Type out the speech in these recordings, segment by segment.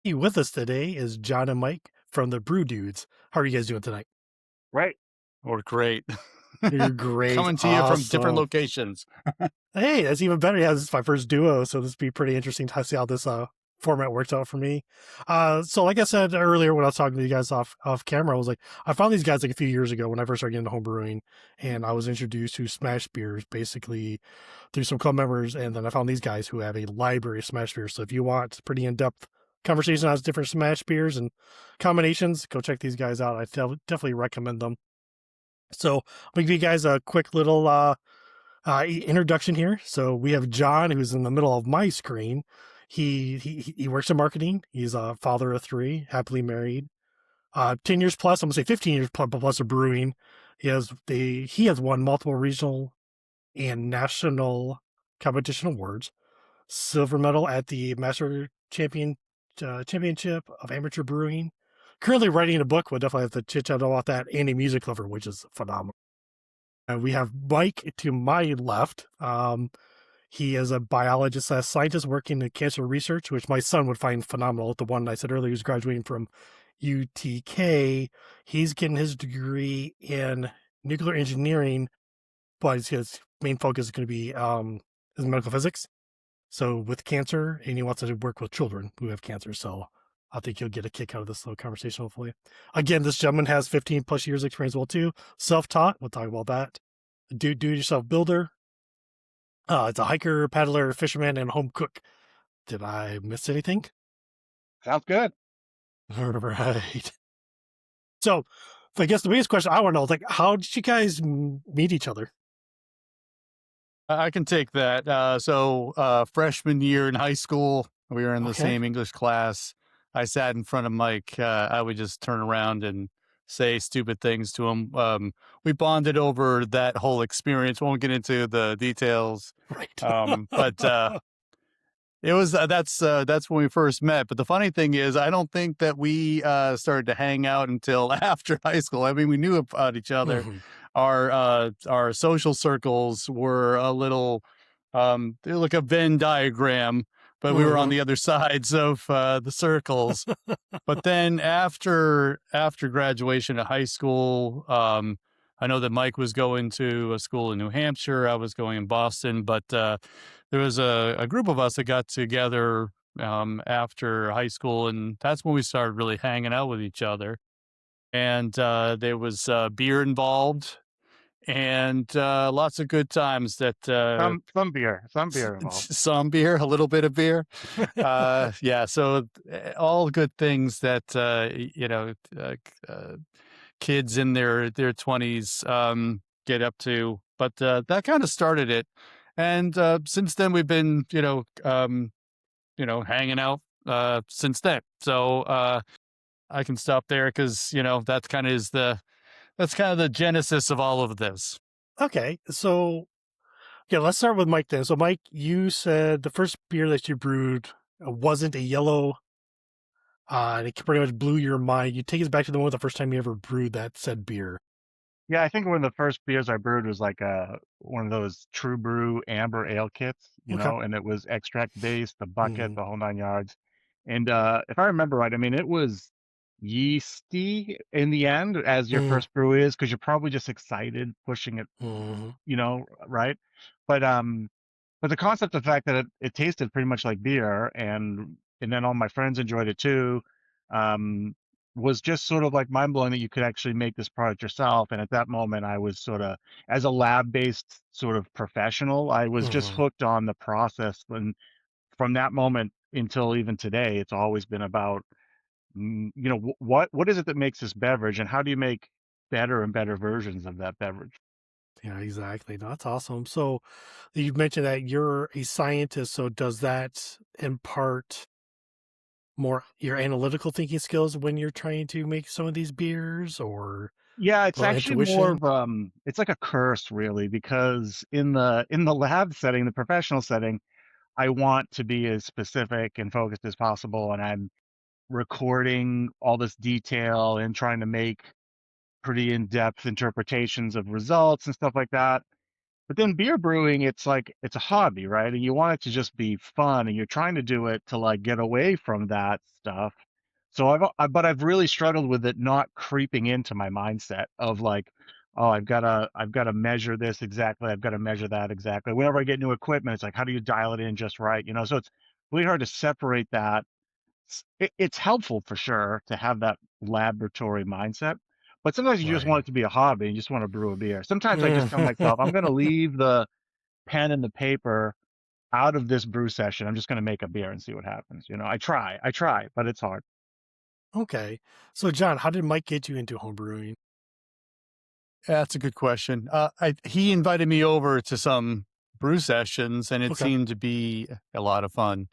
With us today is John and Mike from the Brewdudes. How are you guys doing tonight? Right. Or great. You're great. Coming to you from different Awesome. locations. Hey, that's even better. Yeah, this is my first duo, so this will be pretty interesting to see how this format works out for me. So like I said earlier when I was talking to you guys off camera, I was like, I found these guys like a few years ago when I first started getting into home brewing, and I was introduced to smash beers basically through some club members, and then I found these guys who have a library of smash beers. So if you want pretty in-depth conversation on different smash beers and combinations, go check these guys out. I definitely recommend them. So I'm gonna give you guys a quick little introduction here. So we have John, who's in the middle of my screen. He works in marketing. He's a father of three, happily married. 10 years plus. I'm gonna say 15 years plus of brewing. He has won multiple regional and national competition awards. Silver medal at the Championship of Amateur Brewing. Currently writing a book. We'll definitely have to chit chat about that, and a music lover, which is phenomenal. We have Mike to my left. He is a biologist / scientist working in cancer research, which my son would find phenomenal. The one I said earlier who's graduating from UTK. He's getting his degree in nuclear engineering, but his main focus is going to be his medical physics. So with cancer, and he wants to work with children who have cancer. So I think you'll get a kick out of this little conversation, hopefully. Again, this gentleman has 15 plus years experience, well, too. Self-taught, we'll talk about that. Do-it-yourself builder. It's a hiker, paddler, fisherman, and home cook. Did I miss anything? Sounds good. Right. So I guess the biggest question I want to know is, like, how did you guys meet each other? I can take that. So freshman year in high school, we were in the Okay. same English class. I sat in front of Mike. I would just turn around and say stupid things to him. We bonded over that whole experience. Won't get into the details. Right. But it was that's when we first met. But the funny thing is, I don't think that we started to hang out until after high school. I mean, we knew about each other. Mhm. Our social circles were a little they're like a Venn diagram, but we were on Mhm. the other sides of the circles. But then after graduation of high school, I know that Mike was going to a school in New Hampshire. I was going in Boston, but there was a group of us that got together after high school, and that's when we started really hanging out with each other. And there was beer involved, and lots of good times. That Some beer involved. some beer, a little bit of beer. Yeah, so all good things that kids in their 20s get up to. But that kind of started it, and since then we've been hanging out since then. So I can stop there because that's kind of the genesis of all of this. Okay. So, yeah, let's start with Mike then. So, Mike, you said the first beer that you brewed wasn't a yellow, and it pretty much blew your mind. You take us back to the moment the first time you ever brewed that said beer. Yeah, I think one of the first beers I brewed was like one of those True Brew amber ale kits, Okay. and it was extract based, the bucket, Mm-hmm. the whole nine yards. And if I remember right, I mean it was yeasty in the end, as your Mm-hmm. first brew is, because you're probably just excited pushing it, Mm-hmm. right? But the concept of the fact that it tasted pretty much like beer, and then all my friends enjoyed it too, um, was just sort of like mind blowing that you could actually make this product yourself. And at that moment, I was sort of, as a lab-based sort of professional, I was just Mm-hmm. hooked on the process. And from that moment until even today, it's always been about, what is it that makes this beverage, and how do you make better and better versions of that beverage? Yeah, exactly. No, that's awesome. So, you mentioned that you're a scientist. So, does that impart more your analytical thinking skills when you're trying to make some of these beers, or Yeah, it's a little actually more intuition? of it's like a curse really, because in the lab setting, the professional setting, I want to be as specific and focused as possible, and I'm recording all this detail and trying to make pretty in-depth interpretations of results and stuff like that. But then beer brewing, it's like it's a hobby, right? And you want it to just be fun, and you're trying to do it to like get away from that stuff. So but I've really struggled with it not creeping into my mindset of like, oh, I've got to measure this exactly. I've got to measure that exactly. Whenever I get new equipment, it's like, how do you dial it in just right? So it's really hard to separate that. It's helpful for sure to have that laboratory mindset, but sometimes you just want Right. it to be a hobby. You just want to brew a beer. Sometimes I just tell myself, I'm going to leave the pen and the paper out of this brew session. I'm just going to make a beer and see what happens. I try, but it's hard. Okay. So, John, how did Mike get you into homebrewing? That's a good question. He invited me over to some brew sessions, and it Okay. seemed to be a lot of fun.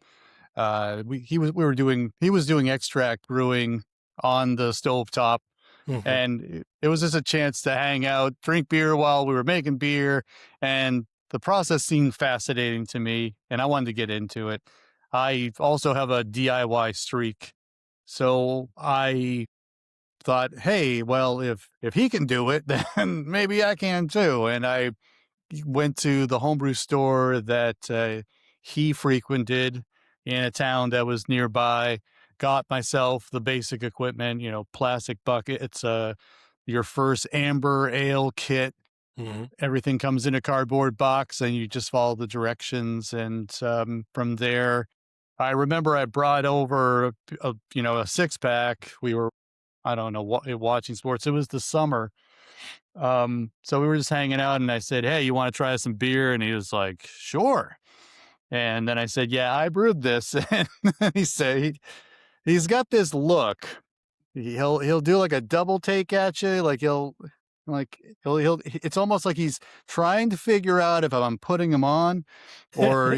He was doing extract brewing on the stovetop, Mhm. and it was just a chance to hang out, drink beer while we were making beer, and the process seemed fascinating to me, and I wanted to get into it. I also have a DIY streak, so I thought, hey, well, if he can do it, then maybe I can too. And I went to the homebrew store that he frequented in a town that was nearby, got myself the basic equipment, plastic buckets, your first amber ale kit. Mhm. Everything comes in a cardboard box, and you just follow the directions. And from there, I remember I brought over a 6-pack. We were, I don't know, watching sports. It was the summer. So we were just hanging out, and I said, "Hey, you want to try some beer?" And he was like, "Sure." And then I said, "Yeah, I brewed this." And he said, he's got this look. He'll do like a double take at you, it's almost like he's trying to figure out if I'm putting him on, or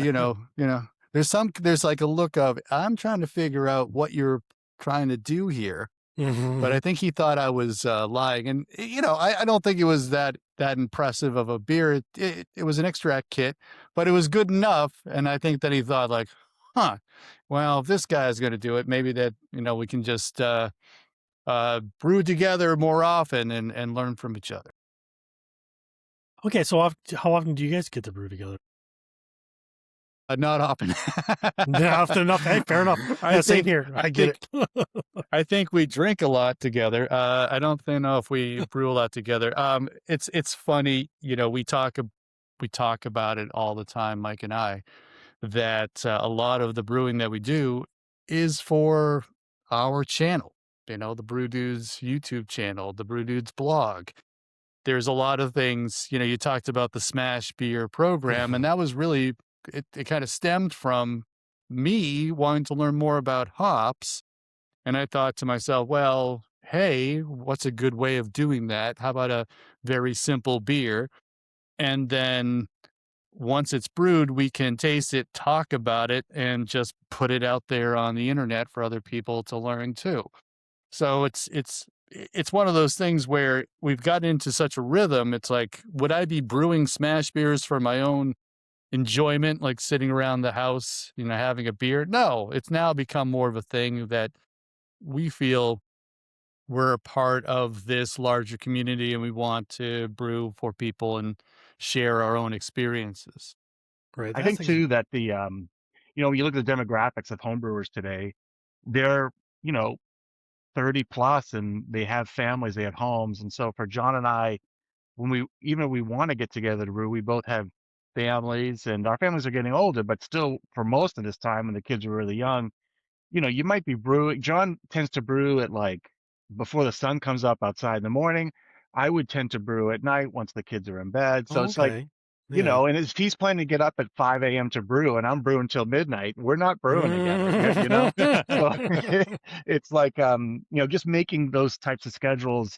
there's like a look of, I'm trying to figure out what you're trying to do here. But I Mhm. think he thought I was lying, and I don't think it was that impressive of a beer. It was an extract kit, but it was good enough, and I think that he thought like, huh, well, if this guy's going to do it, maybe that we can just brew together more often and learn from each other. Okay. So, how often do you guys get to brew together? Not often. Not often enough. Hey, fair enough. I Yeah, same think here. I get it. I think we drink a lot together. I don't know if we brew a lot together. It's funny, we talk about it all the time, Mike and I, that a lot of the brewing that we do is for our channel. The Brewdudes YouTube channel, the Brewdudes blog. There's a lot of things. You talked about the Smash Beer program, and Mhm. that was really it kind of stemmed from me wanting to learn more about hops, and I thought to myself, well, hey, what's a good way of doing that? How about a very simple beer? And then once it's brewed, we can taste it, talk about it, and just put it out there on the internet for other people to learn too. So it's one of those things where we've gotten into such a rhythm. It's like, would I be brewing smash beers for my own enjoyment, like sitting around the house, having a beer? No, it's now become more of a thing that we feel we're a part of this larger community, and we want to brew for people and share our own experiences. Right. I That's think actually too that when you look at the demographics of homebrewers today, they're, you know, 30 plus, and they have families, they have homes. And so for John and I, even if we want to get together to brew, we both have families, and our families are getting older, but still for most of this time when the kids were really young, you might be brewing. John tends to brew at like before the sun comes up outside in the morning. I would tend to brew at night once the kids are in bed. So oh, it's like, okay. Yeah. and if he's planning to get up at 5 a.m. to brew and I'm brewing till midnight, we're not brewing together, So it's like, just making those types of schedules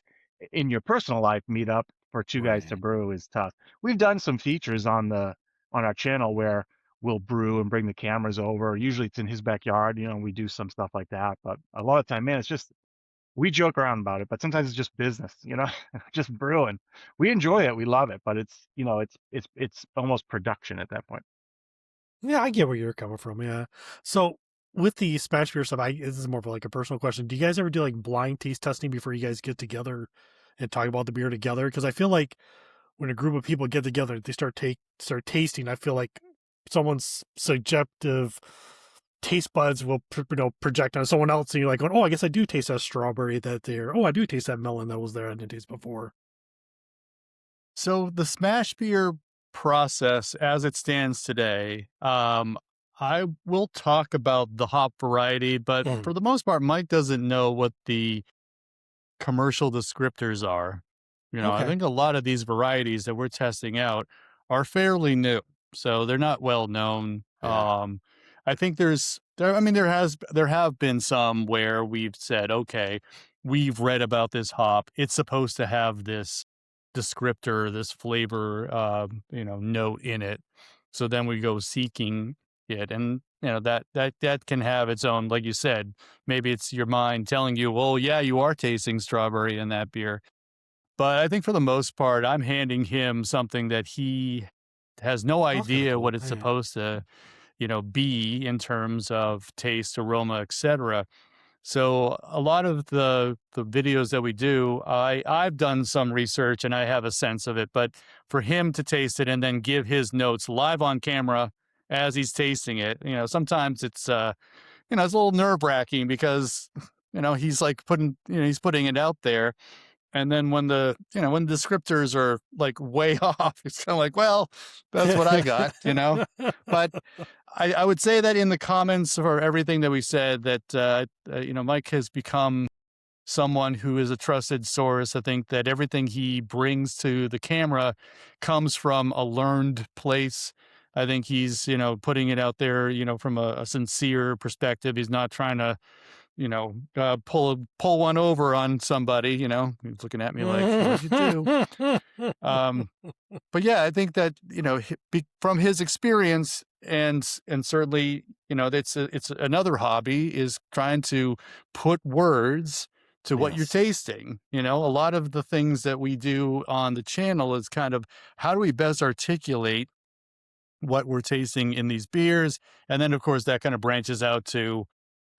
in your personal life meet up for two guys to Right. brew is tough. We've done some features on our channel where we'll brew and bring the cameras over. Usually it's in his backyard, and we do some stuff like that. But a lot of time, man, it's just we joke around about it, but sometimes it's just business, just brewing. We enjoy it, we love it, but it's almost production at that point. Yeah, I get where you're coming from. Yeah. So with the Smash Beer stuff, this is more of like a personal question. Do you guys ever do like blind taste testing before you guys get together and talk about the beer together? Because I feel like when a group of people get together, they start tasting. I feel like someone's subjective taste buds will project on someone else, and you're like, oh, I guess I do taste that strawberry that there. Oh, I do taste that melon that was there I didn't taste before. So the smash beer process as it stands today, I will talk about the hop variety, but for the most part, Mike doesn't know what the commercial descriptors are. I Okay. think a lot of these varieties that we're testing out are fairly new, so they're not well known. Yeah. I think there have been some where we've said, okay, we've read about this hop. It's supposed to have this descriptor, this flavor, note in it. So then we go seeking it, and that can have its own, like you said, maybe it's your mind telling you, well, yeah, you are tasting strawberry in that beer. But I think for the most part, I'm handing him something that he has no That's kind of idea cool. what it's Yeah. supposed to, be in terms of taste, aroma, etc. So a lot of the videos that we do, I've done some research and I have a sense of it, but for him to taste it and then give his notes live on camera as he's tasting it, sometimes it's it's a little nerve-wracking because he's like he's putting it out there, and then when when the descriptors are like way off, it's kind of like, well, that's what I got, but I would say that in the comments for everything that we said, that Mike has become someone who is a trusted source. I think that everything he brings to the camera comes from a learned place. I think he's putting it out there from a sincere perspective. He's not trying to pull one over on somebody. He's looking at me like, what did you do? But yeah, I think that from his experience, and certainly it's another hobby, is trying to put words to what you're Yes. tasting. A lot of the things that we do on the channel is kind of, how do we best articulate what we're tasting in these beers, and then of course that kind of branches out to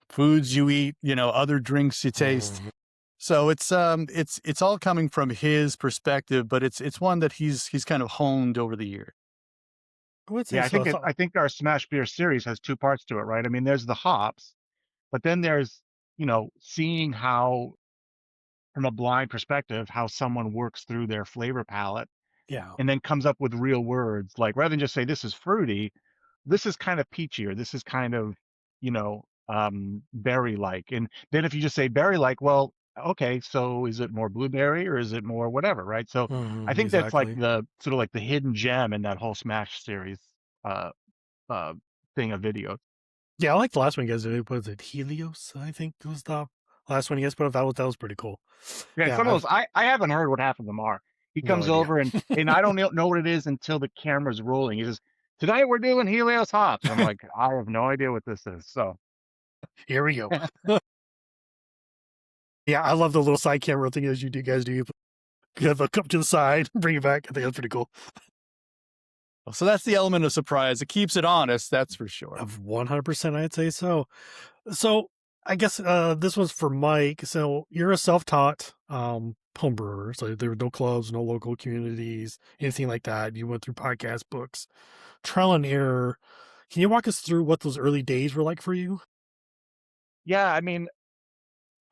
foods you eat, other drinks you taste. Mhm. So it's all coming from his perspective, but it's one that he's kind of honed over the years. I would say Yeah, so. I think our smash beer series has two parts to it, right? I mean, there's the hops, but then there's, seeing how, from a blind perspective, how someone works through their flavor palette Yeah. and then comes up with real words. Like, rather than just say this is fruity, this is kind of peachy, or this is kind of, berry like. And then if you just say berry like, well, okay, so is it more blueberry or is it more whatever, right? So I think that's like Exactly. the sort of like the hidden gem in that whole Smash series uh uh thing of video. Yeah, I like the last one you guys did. Was it Helios? I think was the last one you guys put up. That was pretty cool. Yeah, Yeah, some of I've those I haven't heard what half of them are. He no comes idea. over and I don't know what it is until the camera's rolling. He says, "Tonight we're doing Helios hops." And I'm like, I have no idea what this is. So Here we go. Yeah, I love the little side camera thing as you do guys do. You have a cup to the side, bring it back. I think that's pretty cool. So that's the element of surprise. It keeps it honest, that's for sure. Of 100%, I'd say so. So I guess this was for Mike. So you're a self-taught home brewer. So there were no clubs, no local communities, anything like that. You went through podcast, books, trial and error. Can you walk us through what those early days were like for you? yeah, I mean,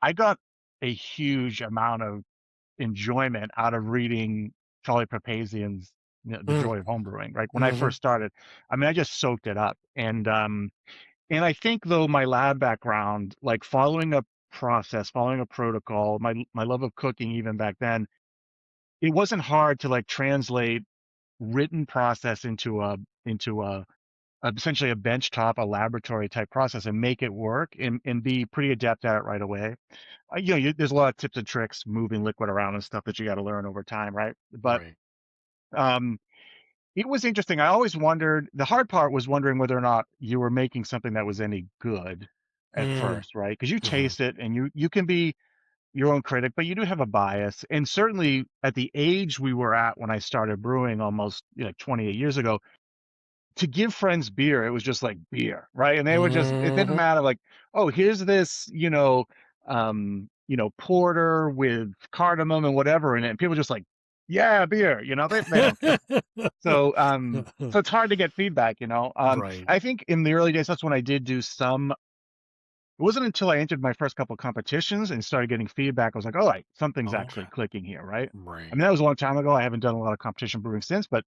I got a huge amount of enjoyment out of reading Charlie Papazian's The Mm, Joy of Homebrewing, right? When I mm-hmm. first started, I mean, I just soaked it up. And I think though my lab background, like following a process, following a protocol, my love of cooking even back then, it wasn't hard to like translate written process into essentially a benchtop, a laboratory type process and make it work and be pretty adept at it right away. There's a lot of tips and tricks moving liquid around and stuff that you got to learn over time, right? But Right. um, it was interesting. I always wondered, the hard part was wondering whether or not you were making something that was any good at Mm, first, right? Because you mm-hmm. taste it and you can be your own critic, but you do have a bias. And certainly at the age we were at when I started brewing almost 28 years ago, to give friends beer, it was just like beer, right? And they would just, it didn't Mm-hmm. matter like, oh, here's this, porter with cardamom and whatever in it. And people just like yeah, beer, they don't care. So it's hard to get feedback. Right. I think in the early days, that's when I did do some. It wasn't until I entered my first couple of competitions and started getting feedback, I was like, oh, right, something's Oh, okay. actually clicking here, right? I Right. mean, that was a long time ago. I haven't done a lot of competition brewing since, but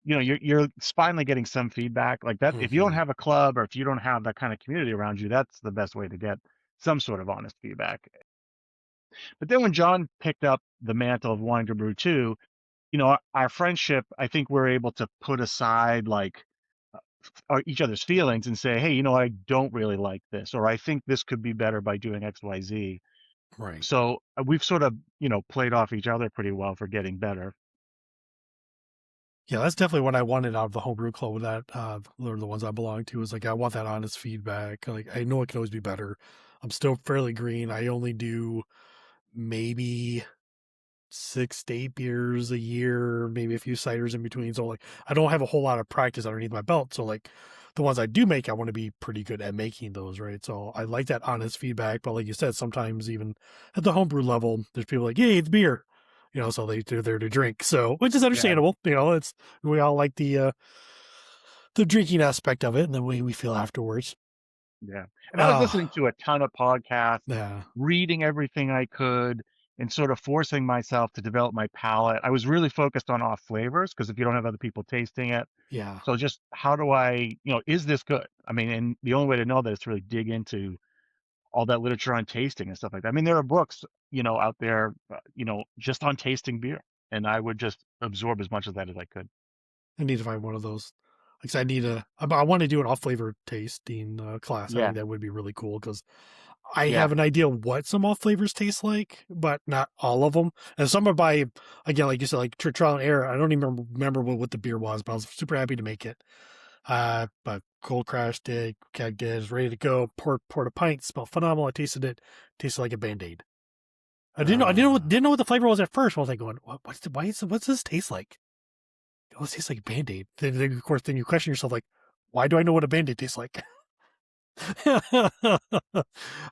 you're finally getting some feedback like that. If you don't Hmm. have a club or if you don't have that kind of community around you, that's the best way to get some sort of honest feedback. But then when John picked up the mantle of wanting to brew too, our friendship, I think we're able to put aside like each other's feelings and say, hey, I don't really like this, or I think this could be better by doing X, Y, Z. Right. So we've sort of, played off each other pretty well for getting better. Yeah, that's definitely what I wanted out of the homebrew club that they're the ones I belong to. Is like I want that honest feedback. Like I know it can always be better. I'm still fairly green. I only do maybe 6 to 8 beers a year, maybe a few ciders in between. So like I don't have a whole lot of practice underneath my belt. So like the ones I do make, I want to be pretty good at making those, right? So I like that honest feedback. But like you said, sometimes even at the homebrew level, there's people like, "Hey, it's beer," so they're there to drink. So which is Yeah. understandable. It's we all like the drinking aspect of it and the way we feel afterwards. Yeah. And I was Ah, listening to a ton of podcasts, yeah, reading everything I could, and sort of forcing myself to develop my palate. I was really focused on off flavors because if you don't have other people tasting it, yeah. so just how do I, is this good? I mean, and the only way to know that is to really dig into all that literature on tasting and stuff like that. I mean, there are books, out there, just on tasting beer, and I would just absorb as much of that as I could. I need to find one of those. Like I said, I want to do an off flavor tasting class. I Yeah. think that would be really cool because I Yeah. have an idea what some off flavors taste like, but not all of them. And some are by, again, like you said, like trial and error. I don't even remember what the beer was, but I was super happy to make it. But cold crashed it, kegged it, was ready to go. Poured a pint, smelled phenomenal. I tasted like a Band-Aid. Uh, Didn't know what the flavor was at first. I was like going, what's this taste like? Oh, it tastes like a Band-Aid. Then of course, then you question yourself, like, why do I know what a Band-Aid tastes like?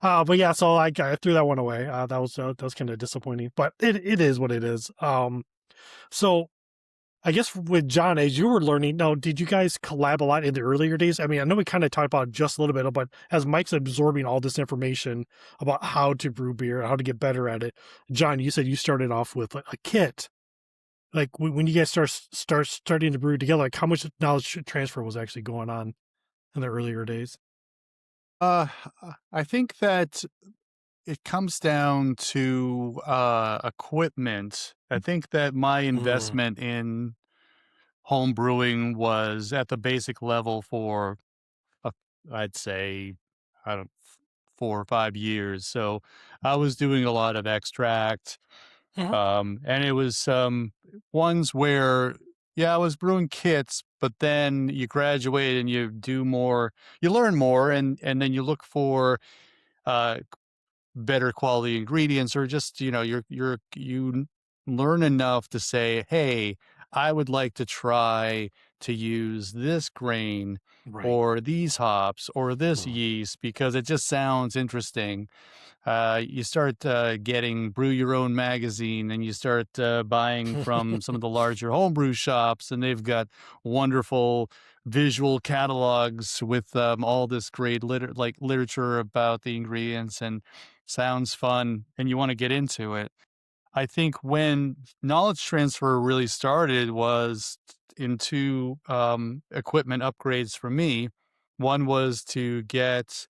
But yeah, so I threw that one away. That was kind of disappointing, but it is what it is. So I guess with John, as you were learning, now did you guys collab a lot in the earlier days? I mean, I know we kind of talked about it just a little bit, but as Mike's absorbing all this information about how to brew beer, how to get better at it, John, you said you started off with a kit. Like when you guys starting to brew together, like how much knowledge transfer was actually going on in the earlier days? Uh, I think that it comes down to equipment. I think that my Mm, investment in home brewing was at the basic level for, uh, I'd say, I don't 4 or 5 years. So I was doing a lot of extract, mhm. and it was ones where, yeah, I was brewing kits, but then you graduate and you do more, you learn more, and then you look for uh, better quality ingredients, or just learn enough to say, hey, I would like to try to use this grain Right. or these hops or this Mm. yeast because it just sounds interesting. You start getting Brew Your Own magazine, and you start buying from some of the larger homebrew shops, and they've got wonderful visual catalogs with all this great literature about the ingredients, and sounds fun, and you want to get into it. I think when knowledge transfer really started was into equipment upgrades for me. One was to get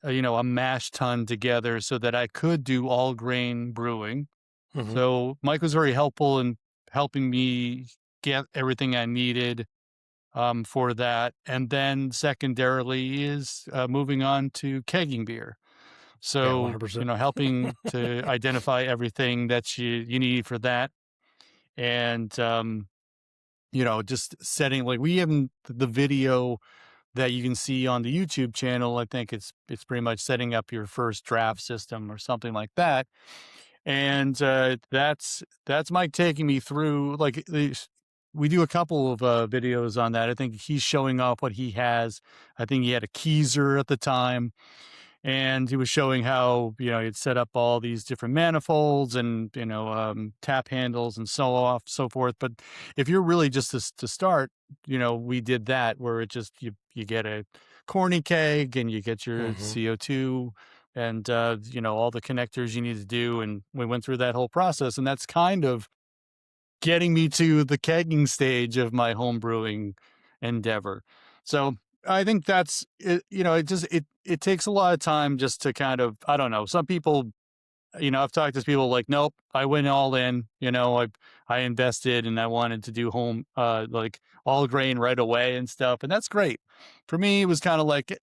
a mash tun together so that I could do all grain brewing. Hmm. So Mike was very helpful in helping me get everything I needed for that. And then secondarily is moving on to kegging beer. Yeah, So, 100%. helping to identify everything that you need for that. And, just setting, like, we haven't, the video that you can see on the YouTube channel, I think it's pretty much setting up your first draft system or something like that. And that's Mike taking me through, like, we do a couple of videos on that. I think he's showing off what he has. I think he had a keezer at the time, and he was showing how, he'd set up all these different manifolds and, tap handles and so forth. But if you're really just to start, we did that where it just, you get a corny keg and you get your Mm-hmm. CO2 and, all the connectors you need to do. And we went through that whole process, and that's kind of getting me to the kegging stage of my home brewing endeavor. So I think that's it. It takes a lot of time just to kind of, I don't know. Some people, I've talked to people like, nope, I went all in, I invested and I wanted to do home, like all grain right away and stuff. And that's great. For me, it was kind of like,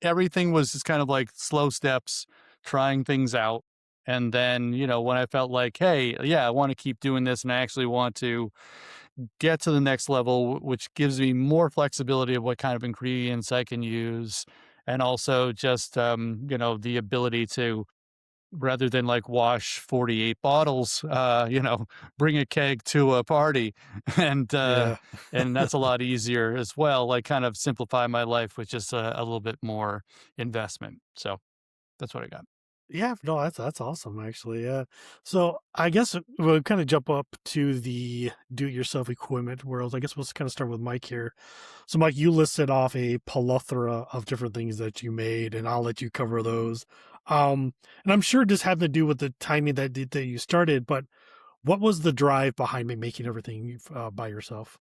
everything was just kind of like slow steps, trying things out. And then, when I felt like, hey, yeah, I want to keep doing this and I actually want to get to the next level, which gives me more flexibility of what kind of ingredients I can use. And also just, the ability to, rather than like wash 48 bottles, bring a keg to a party and, Yeah. and that's a lot easier as well. Like kind of simplify my life with just a little bit more investment. So that's what I got. Yeah, no, that's awesome actually. Yeah. So I guess we'll kind of jump up to the do-it-yourself equipment world. I guess we'll kind of start with Mike here. So Mike, you listed off a plethora of different things that you made, and I'll let you cover those. And I'm sure this had to do with the timing that you started, but what was the drive behind making everything by yourself?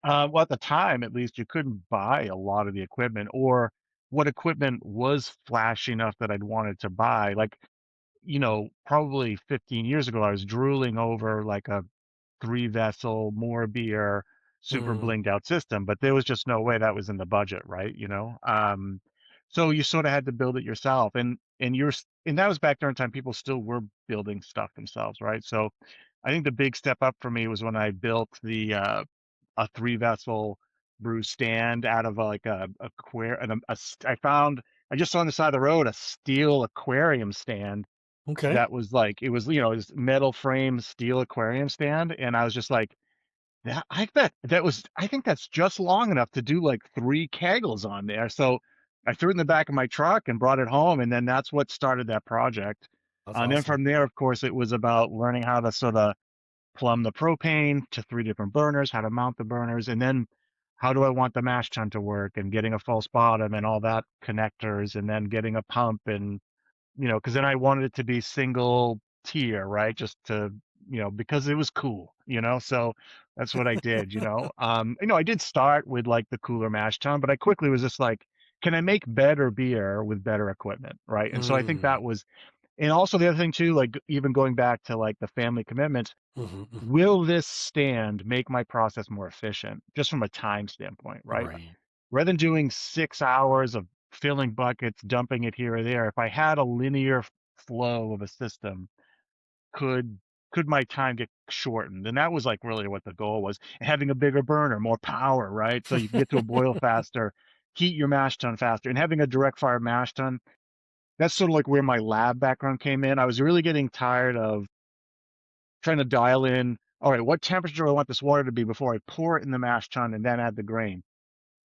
Well, at the time, at least, you couldn't buy a lot of the equipment, or what equipment was flashy enough that I'd wanted to buy. Like, probably 15 years ago, I was drooling over like a three vessel, more beer, super Mm, blinged out system, but there was just no way that was in the budget, right? So you sort of had to build it yourself, and that was back during time people still were building stuff themselves, right? So I think the big step up for me was when I built the a three vessel brew stand out of like a aquarium. I found, I just saw on the side of the road a steel aquarium stand okay. that was like, it was metal frame steel aquarium stand, and I was just like, I think that's just long enough to do like three kegels on there. So I threw it in the back of my truck and brought it home, and then that's what started that project. That's And then awesome. from there, of course, it was about learning how to sort of plumb the propane to three different burners, how to mount the burners, and then how do I want the mash tun to work, and getting a false bottom and all that connectors, and then getting a pump, and because then I wanted it to be single tier, right? Just to, because it was cool, So that's what I did, I did start with like the cooler mash tun, but I quickly was just like, can I make better beer with better equipment, right? And so I think Mm, that was, and also the other thing too, like even going back to like the family commitments, mhm. will this stand make my process more efficient, just from a time standpoint, right? Right. Rather than doing 6 hours of filling buckets, dumping it here or there, if I had a linear flow of a system, could could my time get shortened? And that was like really what the goal was. Having a bigger burner, more power, right? So you can get to a boil faster, heat your mash tun faster, and having a direct fire mash tun. That's sort of like where my lab background came in. I was really getting tired of trying to dial in, all right, what temperature do I want this water to be before I pour it in the mash tun and then add the grain?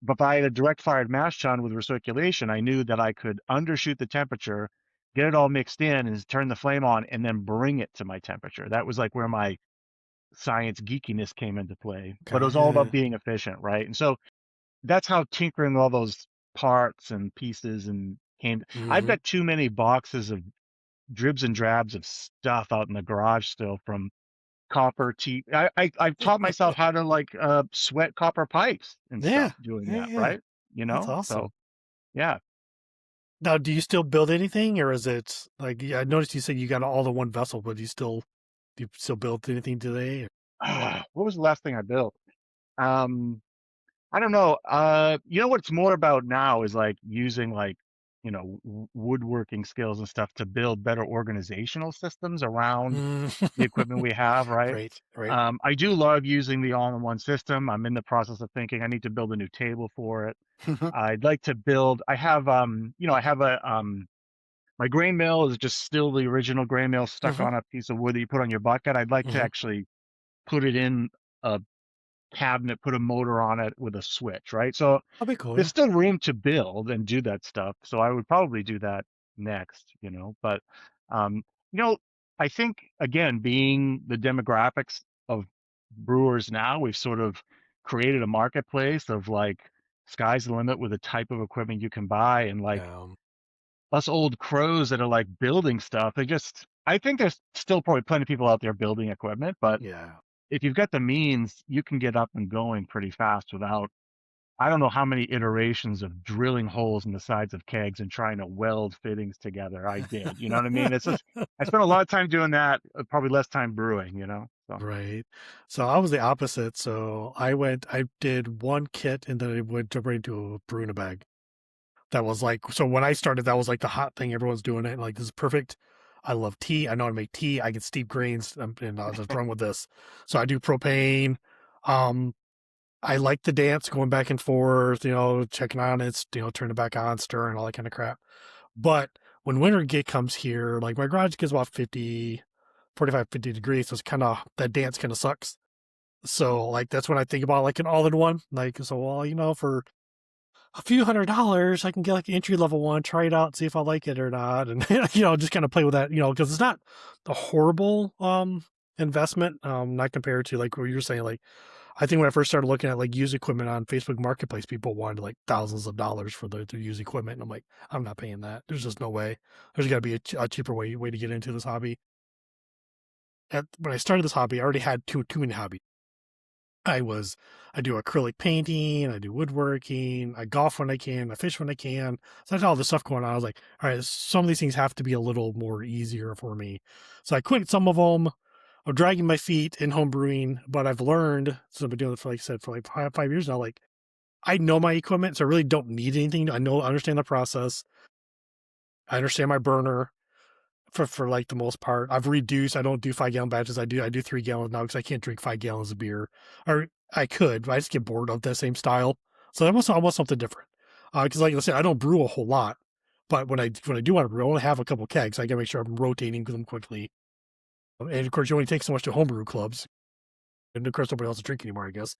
But by the direct fired mash tun with recirculation, I knew that I could undershoot the temperature, get it all mixed in, and turn the flame on, and then bring it to my temperature. That was like where my science geekiness came into play. But it Okay. was all about Yeah. being efficient, right? And so that's how tinkering all those parts and pieces and came. I've Hmm. got too many boxes of dribs and drabs of stuff out in the garage still from copper teeth. I've taught myself how to like sweat copper pipes and Yeah. stuff doing Yeah. that, Yeah. right? That's So awesome. yeah. Now, do you still build anything, or is it like yeah, I noticed you said you got all in one vessel, but do you still build anything today? What was the last thing I built? Um, I don't know. What it's more about now is like using like, woodworking skills and stuff to build better organizational systems around Mm. the equipment we have, right? Right. Right. I do love using the all-in-one system. I'm in the process of thinking I need to build a new table for it. I'd like to build, I have my grain mill is just still the original grain mill stuck Hmm. on a piece of wood that you put on your bucket. I'd like to Hmm. actually put it in a cabinet, put a motor on it with a switch, right? So That'd be cool. there's Yeah. still room to build and do that stuff. So I would probably do that next, But um, you know, I think again, being the demographics of brewers now, we've sort of created a marketplace of like sky's the limit with the type of equipment you can buy, and like us old crows that are like building stuff. I think there's still probably plenty of people out there building equipment, but Yeah. if you've got the means, you can get up and going pretty fast without, I don't know how many iterations of drilling holes in the sides of kegs and trying to weld fittings together I did. You know what I mean? It's just, I spent a lot of time doing that, probably less time brewing, So, Right. So I was the opposite. So I did one kit and then I went right into a brew in a bag. That was like, so when I started, that was like the hot thing. Everyone's doing it. Like, this is perfect. I love tea. I know how to make tea. I can steep grains and I'll just run with this. So I do propane. Um, I like the dance going back and forth, checking on it, turn it back on, stirring, all that kind of crap. But when comes here, like my garage gets about 45, 50 degrees. So it's kind of, that dance kind of sucks. So like, that's when I think about like an all-in-one, like, so, well, for a few $100s, I can get like an entry level one, try it out, see if I like it or not. And, just kind of play with that, because it's not a horrible, investment, not compared to like what you're saying. Like, I think when I first started looking at like used equipment on Facebook Marketplace, people wanted like thousands of dollars for their used equipment. And I'm like, I'm not paying that. There's just no way. There's got to be a cheaper way to get into this hobby. When I started this hobby, I already had too many hobbies. I do acrylic painting, I do woodworking, I golf when I can, I fish when I can. So I had all this stuff going on. I was like, all right, some of these things have to be a little more easier for me. So I quit some of them. I'm dragging my feet in home brewing, but I've learned, so I've been doing it for, like I said, for like 5 years now. Like, I know my equipment, so I really don't need anything. I understand the process. I understand my burner for like the most part. I've reduced. I don't do 5 gallon batches. I do 3 gallons now because I can't drink 5 gallons of beer. Or I could, but I just get bored of that same style. So I want something different. Because like I said, I don't brew a whole lot, but when I do want to brew, I only have a couple kegs. I gotta make sure I'm rotating them quickly. And of course, you only take so much to homebrew clubs, and of course, nobody else to drink anymore, I guess.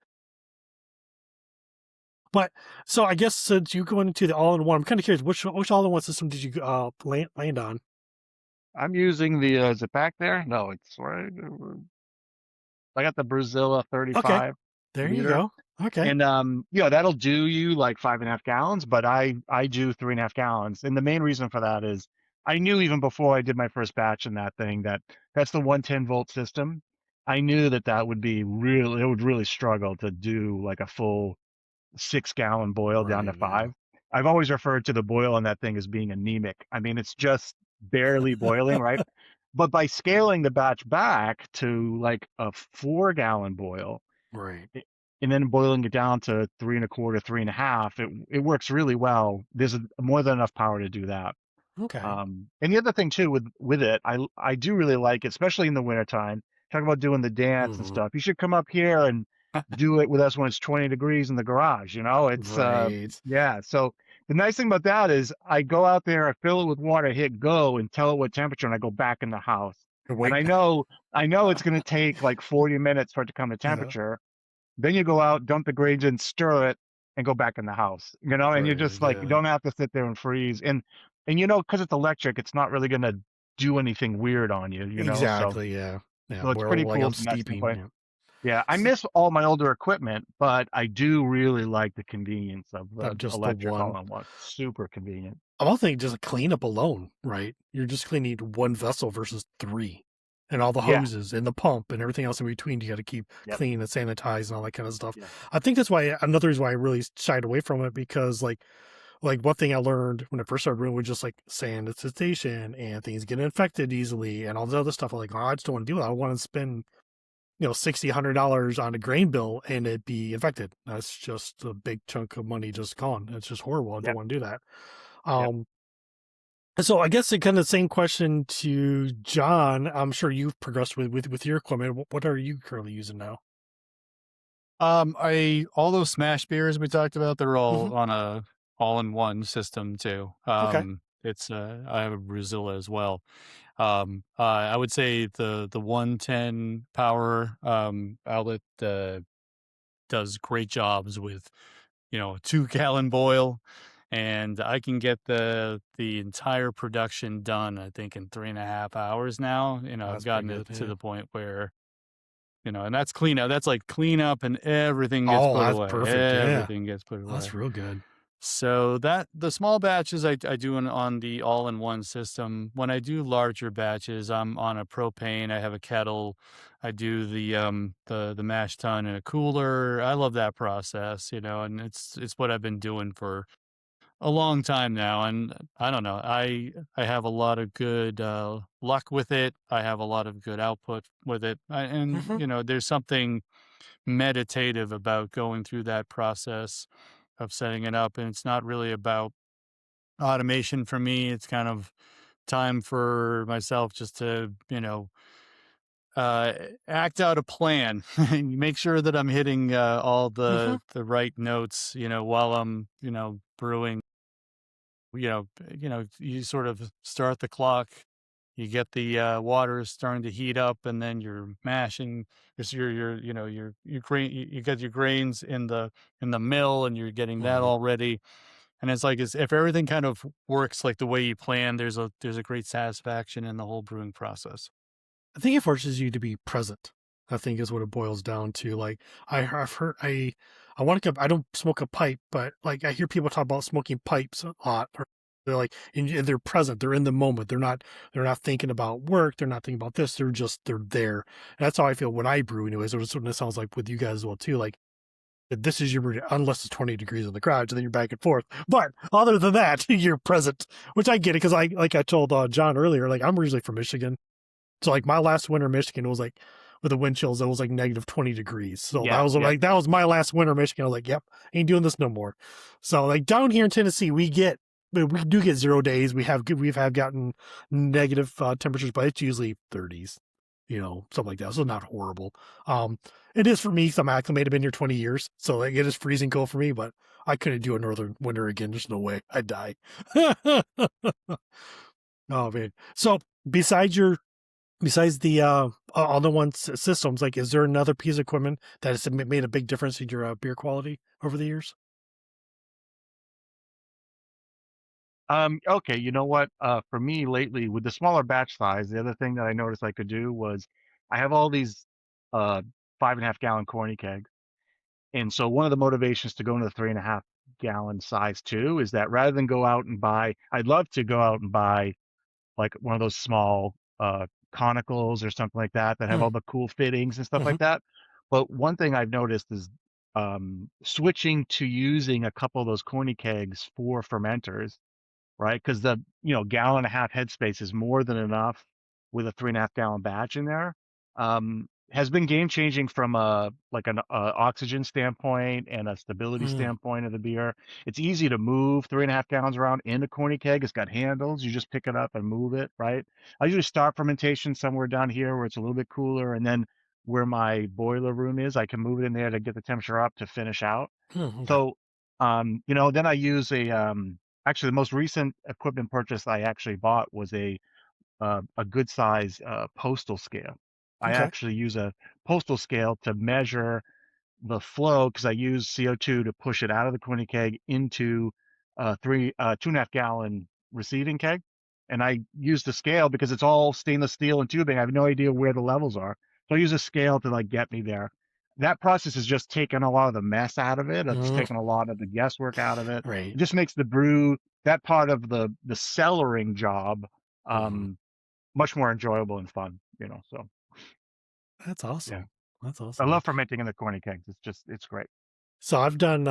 But so I guess since you go into the all-in-one, I'm kind of curious, which all-in-one system did you land on? I'm using the, is it back there? No, it's right. I got the Brazilla Okay, 35 there you liter. go. Okay, And that'll do you like 5.5 gallons, but I do 3.5 gallons. And the main reason for that is I knew even before I did my first batch in that thing that's the 110-volt system. I knew that would be really, it would really struggle to do like a full 6-gallon boil down to right, yeah. 5. I've always referred to the boil on that thing as being anemic. I mean, it's just barely boiling, right? But by scaling the batch back to like a 4-gallon boil, Right. and then boiling it down to 3.25, 3.5, it works really well. There's more than enough power to do that. Okay. And the other thing too with it, I do really like it, especially in the wintertime. Talk about doing the dance and Mhm. stuff. You should come up here and do it with us when it's 20 degrees in the garage. It's Right. yeah. So the nice thing about that is I go out there, I fill it with water, hit go, and tell it what temperature, and I go back in the house. And Wait. I know it's going to take like 40 minutes for it to come to Yeah. temperature. Then you go out, dump the grains in, stir it, and go back in the house. And you're Right. just like, you Yeah. don't have to sit there and freeze. And because it's electric, it's not really gonna do anything weird on you. So Exactly. Yeah. Yeah. so it's Well, pretty like cool I'm from that steeping. standpoint. Yeah. Yeah, I S- miss all my older equipment, but I do really like the convenience of Not the just the electric one. all-in-one. Super convenient. I'm also thinking just a cleanup alone, right? You're just cleaning one vessel versus three, and all the Yeah. hoses and the pump and everything else in between. You got to keep Yep. clean and sanitize and all that kind of stuff. Yeah. I think that's why another reason why I really shied away from it, because like one thing I learned when I first started brewing was just like sanitization and things get infected easily and all the other stuff. I'm like, oh, I just don't want to do that. I want to spend $60-$100 on a grain bill and it be infected. That's just a big chunk of money just gone. It's just horrible. I don't Yep. want to do that. Yep. So I guess it kind of the same question to John. I'm sure you've progressed with your equipment. What are you currently using now? All those smash beers we talked about, they're Hmm. all on a all-in-one system too. Okay. It's I have a Brazilla as well. I would say the 110 power outlet does great jobs with, a 2-gallon boil, and I can get the entire production done, I think, in 3.5 hours now. I've That's pretty gotten it good. to Yeah. the point where, and that's cleanup. That's like cleanup, and everything gets Oh, put that's away. perfect. Yeah. Everything gets put away. That's real good. So that the small batches I do on the all-in-one system. When I do larger batches, I'm on a propane. I have a kettle. I do the mash tun in a cooler. I love that process, and it's what I've been doing for a long time now. And I don't know, I have a lot of good luck with it. I have a lot of good output with it. And Hmm. there's something meditative about going through that process of setting it up. And it's not really about automation for me. It's kind of time for myself just to, uh, act out a plan, make sure that I'm hitting all Hmm. the right notes, while I'm, brewing. You sort of start the clock. You get the water starting to heat up, and then you're mashing. Because your grain. You get your grains in the mill, and you're getting that Hmm. all ready. And it's like if everything kind of works like the way you plan, there's a great satisfaction in the whole brewing process. I think it forces you to be present. I think is what it boils down to. Like I've heard I want to. I don't smoke a pipe, but like I hear people talk about smoking pipes a lot. They're like, and they're present. They're in the moment. They're not thinking about work. They're not thinking about this. They're there. And that's how I feel when I brew. Anyways, it sounds like with you guys as well too. Like this is your brew, unless it's 20 degrees in the garage, and then you're back and forth. But other than that, you're present, which I get it because like I told John earlier, like I'm originally from Michigan. So like my last winter in Michigan was like with the wind chills, it was like negative 20 degrees. So that Yeah, was yeah. like that was my last winter in Michigan. I was like, yep, ain't doing this no more. So like down here in Tennessee, we do get 0 days. We've gotten negative temperatures, but it's usually 30s, something like that. So not horrible. It is for me. 'Cause I'm acclimated, been here 20 years, so like it is freezing cold for me. But I couldn't do a northern winter again. There's no way. I'd die. Oh man. So besides your besides the other ones systems, like, is there another piece of equipment that has made a big difference in your beer quality over the years? Okay, you know what? For me lately, with the smaller batch size, the other thing that I noticed I could do was I have all these uh 5.5 gallon corny kegs. And so one of the motivations to go into the 3.5 gallon size too is that rather than go out and buy, I'd love to go out and buy like one of those small conicals or something like that that have Mm, all the cool fittings and stuff mhm, like that. But one thing I've noticed is switching to using a couple of those corny kegs for fermenters, right? Because the gallon and a half headspace is more than enough with a 3.5 gallon batch in there. Has been game changing from a like an oxygen standpoint and a stability mm, standpoint of the beer. It's easy to move 3.5 gallons around in a corny keg. It's got handles. You just pick it up and move it, right? I usually start fermentation somewhere down here where it's a little bit cooler, and then where my boiler room is, I can move it in there to get the temperature up to finish out. okay. So, then I use actually the most recent equipment purchase I actually bought was a good size postal scale. I Okay. actually use a postal scale to measure the flow because I use CO2 to push it out of the Quinny keg into a 2.5 gallon receiving keg. And I use the scale because it's all stainless steel and tubing. I have no idea where the levels are. So I use a scale to like get me there. That process has just taken a lot of the mess out of it. It's Mm, taken a lot of the guesswork out of it. right. It just makes the brew, that part of the cellaring job, Hmm. um, much more enjoyable and fun, So That's yeah. awesome. That's I awesome, man. love fermenting in the corny kegs. It's great. So I've done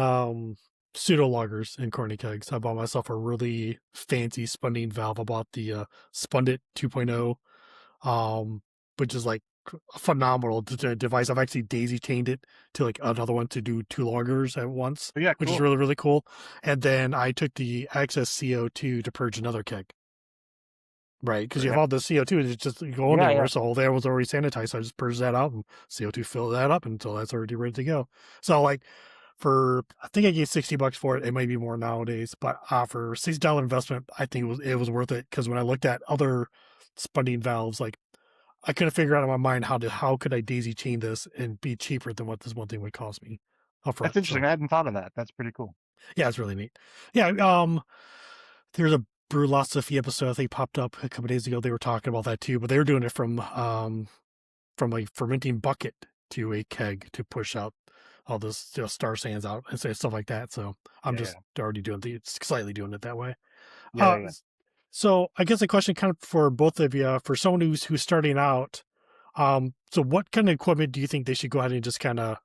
pseudo lagers in corny kegs. I bought myself a really fancy spunding valve. I bought the Spundit 2.0, which is like a phenomenal device. I've actually daisy chained it to like another one to do two lagers at once, But yeah, which is cool. really, really cool. And then I took the excess CO2 to purge another keg. Right, because you have Brilliant. all the CO2, it's just going Yeah, anywhere. yeah. So all there was already sanitized. So I just purged that out and CO2 filled that up until that's already ready to go. So like for I think I gave $60 for it. It might be more nowadays, but for $60 investment, I think it was worth it because when I looked at other spunding valves, like I couldn't figure out in my mind how could I daisy chain this and be cheaper than what this one thing would cost me. up front. That's interesting. So I hadn't thought of that. That's pretty cool. yeah, it's really neat. Yeah, there's a Brewlosophy episode I think popped up a couple days ago. They were talking about that too, but they were doing it from a fermenting bucket to a keg to push out all this star sands out and stuff like that. So I'm Yeah, just already slightly doing it that way. yeah, Uh, yeah. so I guess a question kind of for both of you, for someone who's starting out. So what kind of equipment do you think they should go ahead and just kind of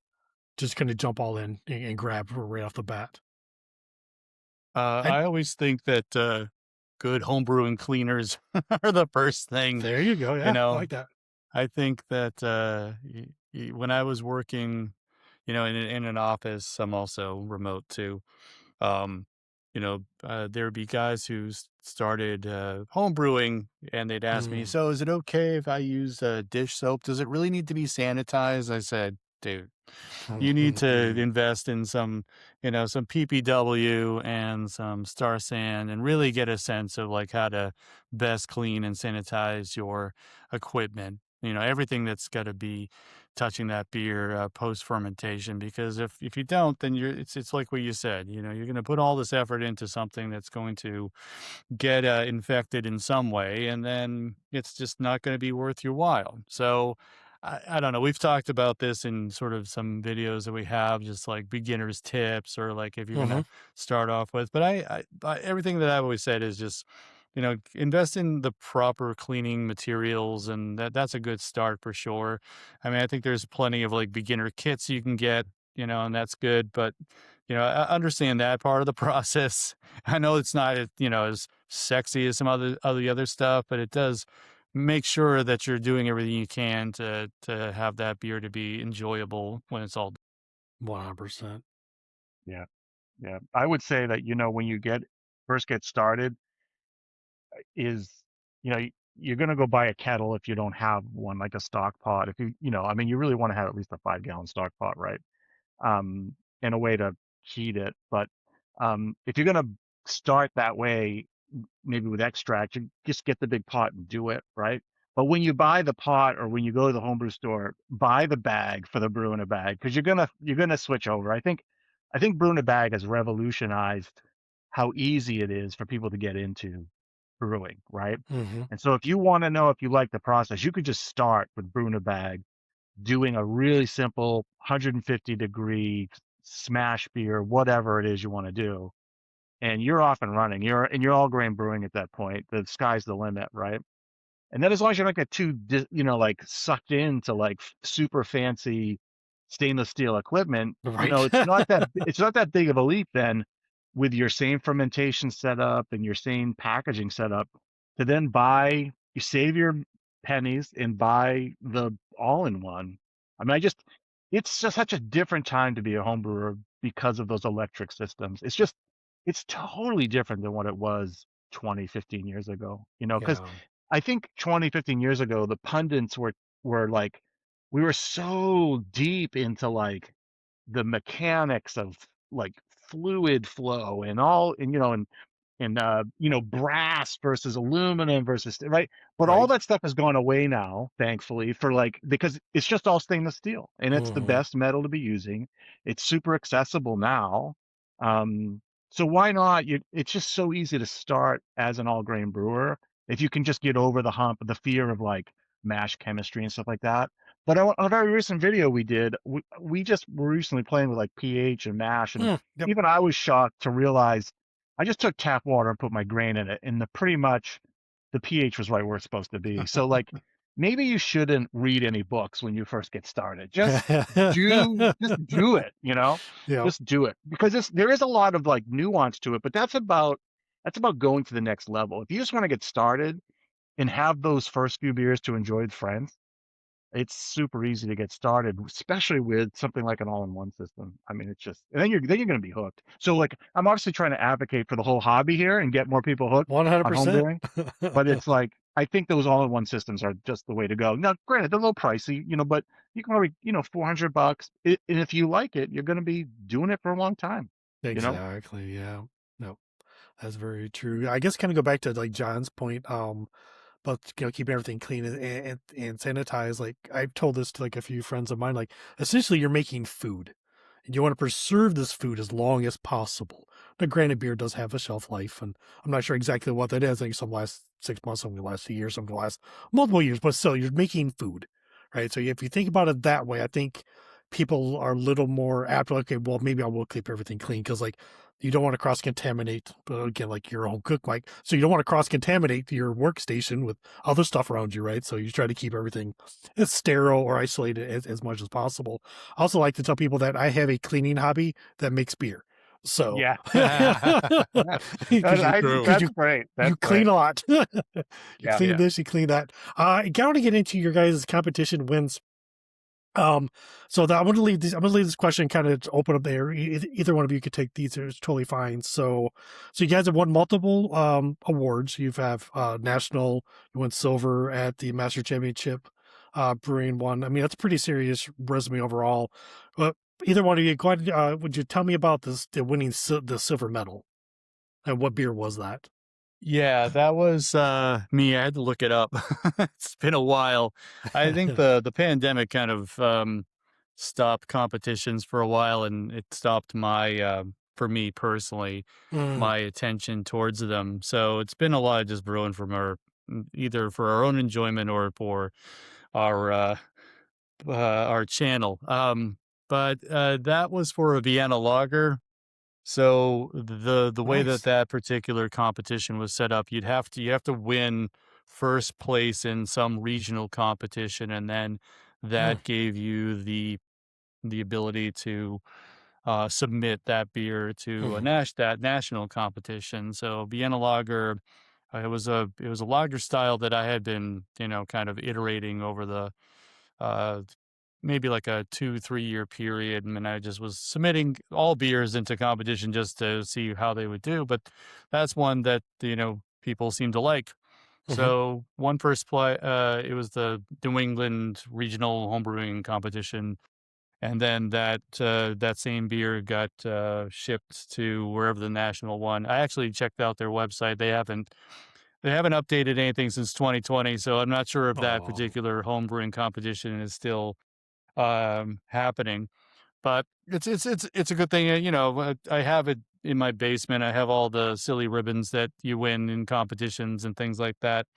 jump all in and grab right off the bat? I, I always think that good homebrewing cleaners are the first thing. there you go. You Yeah, I know, like that. I think that when I was working, in an office, I'm also remote too. Um, there'd be guys who started home brewing, and they'd ask me, Mm. "So, is it okay if I use dish soap? Does it really need to be sanitized?" I said, "Dude, you need to invest in some PPW and some Star San, and really get a sense of like how to best clean and sanitize your equipment. Everything that's got to be touching that beer post fermentation, because if you don't, then it's like what you said. You're going to put all this effort into something that's going to get infected in some way, and then it's just not going to be worth your while. So I don't know. We've talked about this in sort of some videos that we have, just like beginners tips, or like if you're going Hmm. to start off with. But everything that I've always said is just, invest in the proper cleaning materials, and that's a good start for sure. I mean, I think there's plenty of like beginner kits you can get, and that's good. But I understand that part of the process. I know it's not, as sexy as some other stuff, but it does make sure that you're doing everything you can to have that beer to be enjoyable when it's all 100%. Yeah, yeah. I would say that, when you first get started, is, you're going to go buy a kettle if you don't have one, like a stock pot. If I mean, you really want to have at least a 5-gallon stock pot, right? um, and a way to heat it. But if you're going to start that way, maybe with extract, you just get the big pot and do it, right? But when you buy the pot, or when you go to the homebrew store, buy the bag for the brew in a bag, because you're gonna switch over. I think brew in a bag has revolutionized how easy it is for people to get into brewing, right? Hmm. And so if you want to know if you like the process, you could just start with brew in a bag, doing a really simple 150-degree smash beer, whatever it is you want to do, and you're off and running. You're all grain brewing at that point. The sky's the limit, right? And then as long as you don't get too, like sucked into like super fancy stainless steel equipment, Right. it's not that big of a leap then, with your same fermentation setup and your same packaging setup, to then you save your pennies and buy the all-in-one. I mean, it's just such a different time to be a home brewer because of those electric systems. It's totally different than what it was 20, 15 years ago, because Yeah. I think 20, 15 years ago, the pundits were like, we were so deep into like the mechanics of like fluid flow and all, and brass versus aluminum versus, right. But all Right. that stuff has gone away now, thankfully, because it's just all stainless steel, and it's the Hmm. best metal to be using. It's super accessible now. um so why not? It's just so easy to start as an all grain brewer if you can just get over the hump of the fear of like mash chemistry and stuff like that. But on a very recent video we did, we just were recently playing with like pH and mash, and Yep. even I was shocked to realize I just took tap water and put my grain in it, and pretty much the pH was right where it's supposed to be. So like, maybe you shouldn't read any books when you first get started. Just do it, Yeah. just do it, because there is a lot of like nuance to it, but that's about going to the next level. If you just want to get started and have those first few beers to enjoy with friends, it's super easy to get started, especially with something like an all-in-one system. I mean, it's just, and then you're going to be hooked. So like, I'm obviously trying to advocate for the whole hobby here and get more people hooked on home 100%. brewing. But it's like, I think those all-in-one systems are just the way to go. Now, granted, they're a little pricey, but you can probably, $400. And if you like it, you're going to be doing it for a long time. You know? Exactly. Yeah. No, that's very true. I guess kind of go back to like John's point. But keeping everything clean and sanitized. Like I've told this to like a few friends of mine. Like essentially, you're making food. and you want to preserve this food as long as possible. Now, granted, beer does have a shelf life, and I'm not sure exactly what that is. I think some last 6 months, some can last a year, some can last multiple years, but still, you're making food, right? So if you think about it that way, I think people are a little more apt to, okay, well, maybe I will keep everything clean because, like, you don't want to cross contaminate, but again, like your home cook, like, so you don't want to cross contaminate your workstation with other stuff around you, right? So you try to keep everything as sterile or isolated as much as possible. I also like to tell people that I have a cleaning hobby that makes beer. So Yeah. because I True. think that's great. That's you clean great. a lot. You Yeah. clean Yeah. this, you clean that. I got to get into your guys' competition wins. So I'm going to leave this question kind of open up there. Either one of you could take these. It's totally fine. So you guys have won multiple awards. You've have national. You won silver at the Master Championship. Brewing won. I mean, that's a pretty serious resume overall. But either one of you, go ahead. Would you tell me about the winning the silver medal, and what beer was that? Yeah, that was me. I had to look it up. It's been a while. I think the pandemic kind of stopped competitions for a while, and it stopped my for me personally Mm, my attention towards them. So it's been a lot of just brewing from either for our own enjoyment or for our our channel. But that was for a Vienna lager. So the way that nice. that particular competition was set up, you have to win first place in some regional competition, and then Mm, that gave you the ability to submit that beer to mhm, that national competition. So Vienna Lager, it was a lager style that I had been kind of iterating over the uh, maybe like a 2-3 year period, and I just was submitting all beers into competition just to see how they would do. But that's one that people seem to like. mhm. So one first play, it was the New England Regional Homebrewing Competition, and then that same beer got shipped to wherever the national one. I actually checked out their website. They haven't updated anything since 2020, so I'm not sure if that Oh. particular homebrewing competition is still happening. But it's a good thing. I have it in my basement. I have all the silly ribbons that you win in competitions and things like that.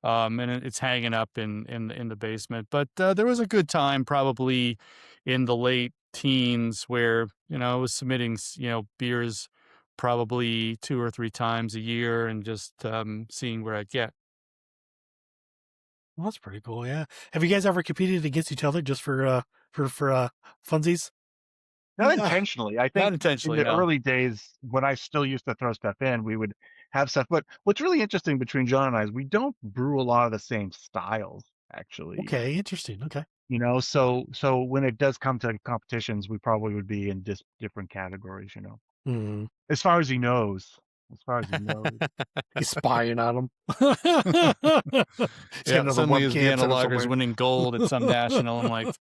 And it's hanging up in the basement. But there was a good time, probably in the late teens, where I was submitting beers probably 2 or 3 times a year and just seeing where I'd get. Well, that's pretty cool. Yeah. Have you guys ever competed against each other just for funsies? Not Nah, intentionally. I not think in intentionally, the no. early days when I still used to throw stuff in, we would have stuff. But what's really interesting between John and I is we don't brew a lot of the same styles, actually. Okay, interesting. Okay. So when it does come to competitions, we probably would be in just different categories, Hmm. as far as he knows. As far as he knows. He's spying on him. He's got Yeah, another suddenly his webcam Vienna set up Lager's somewhere. winning gold at some national. I'm like,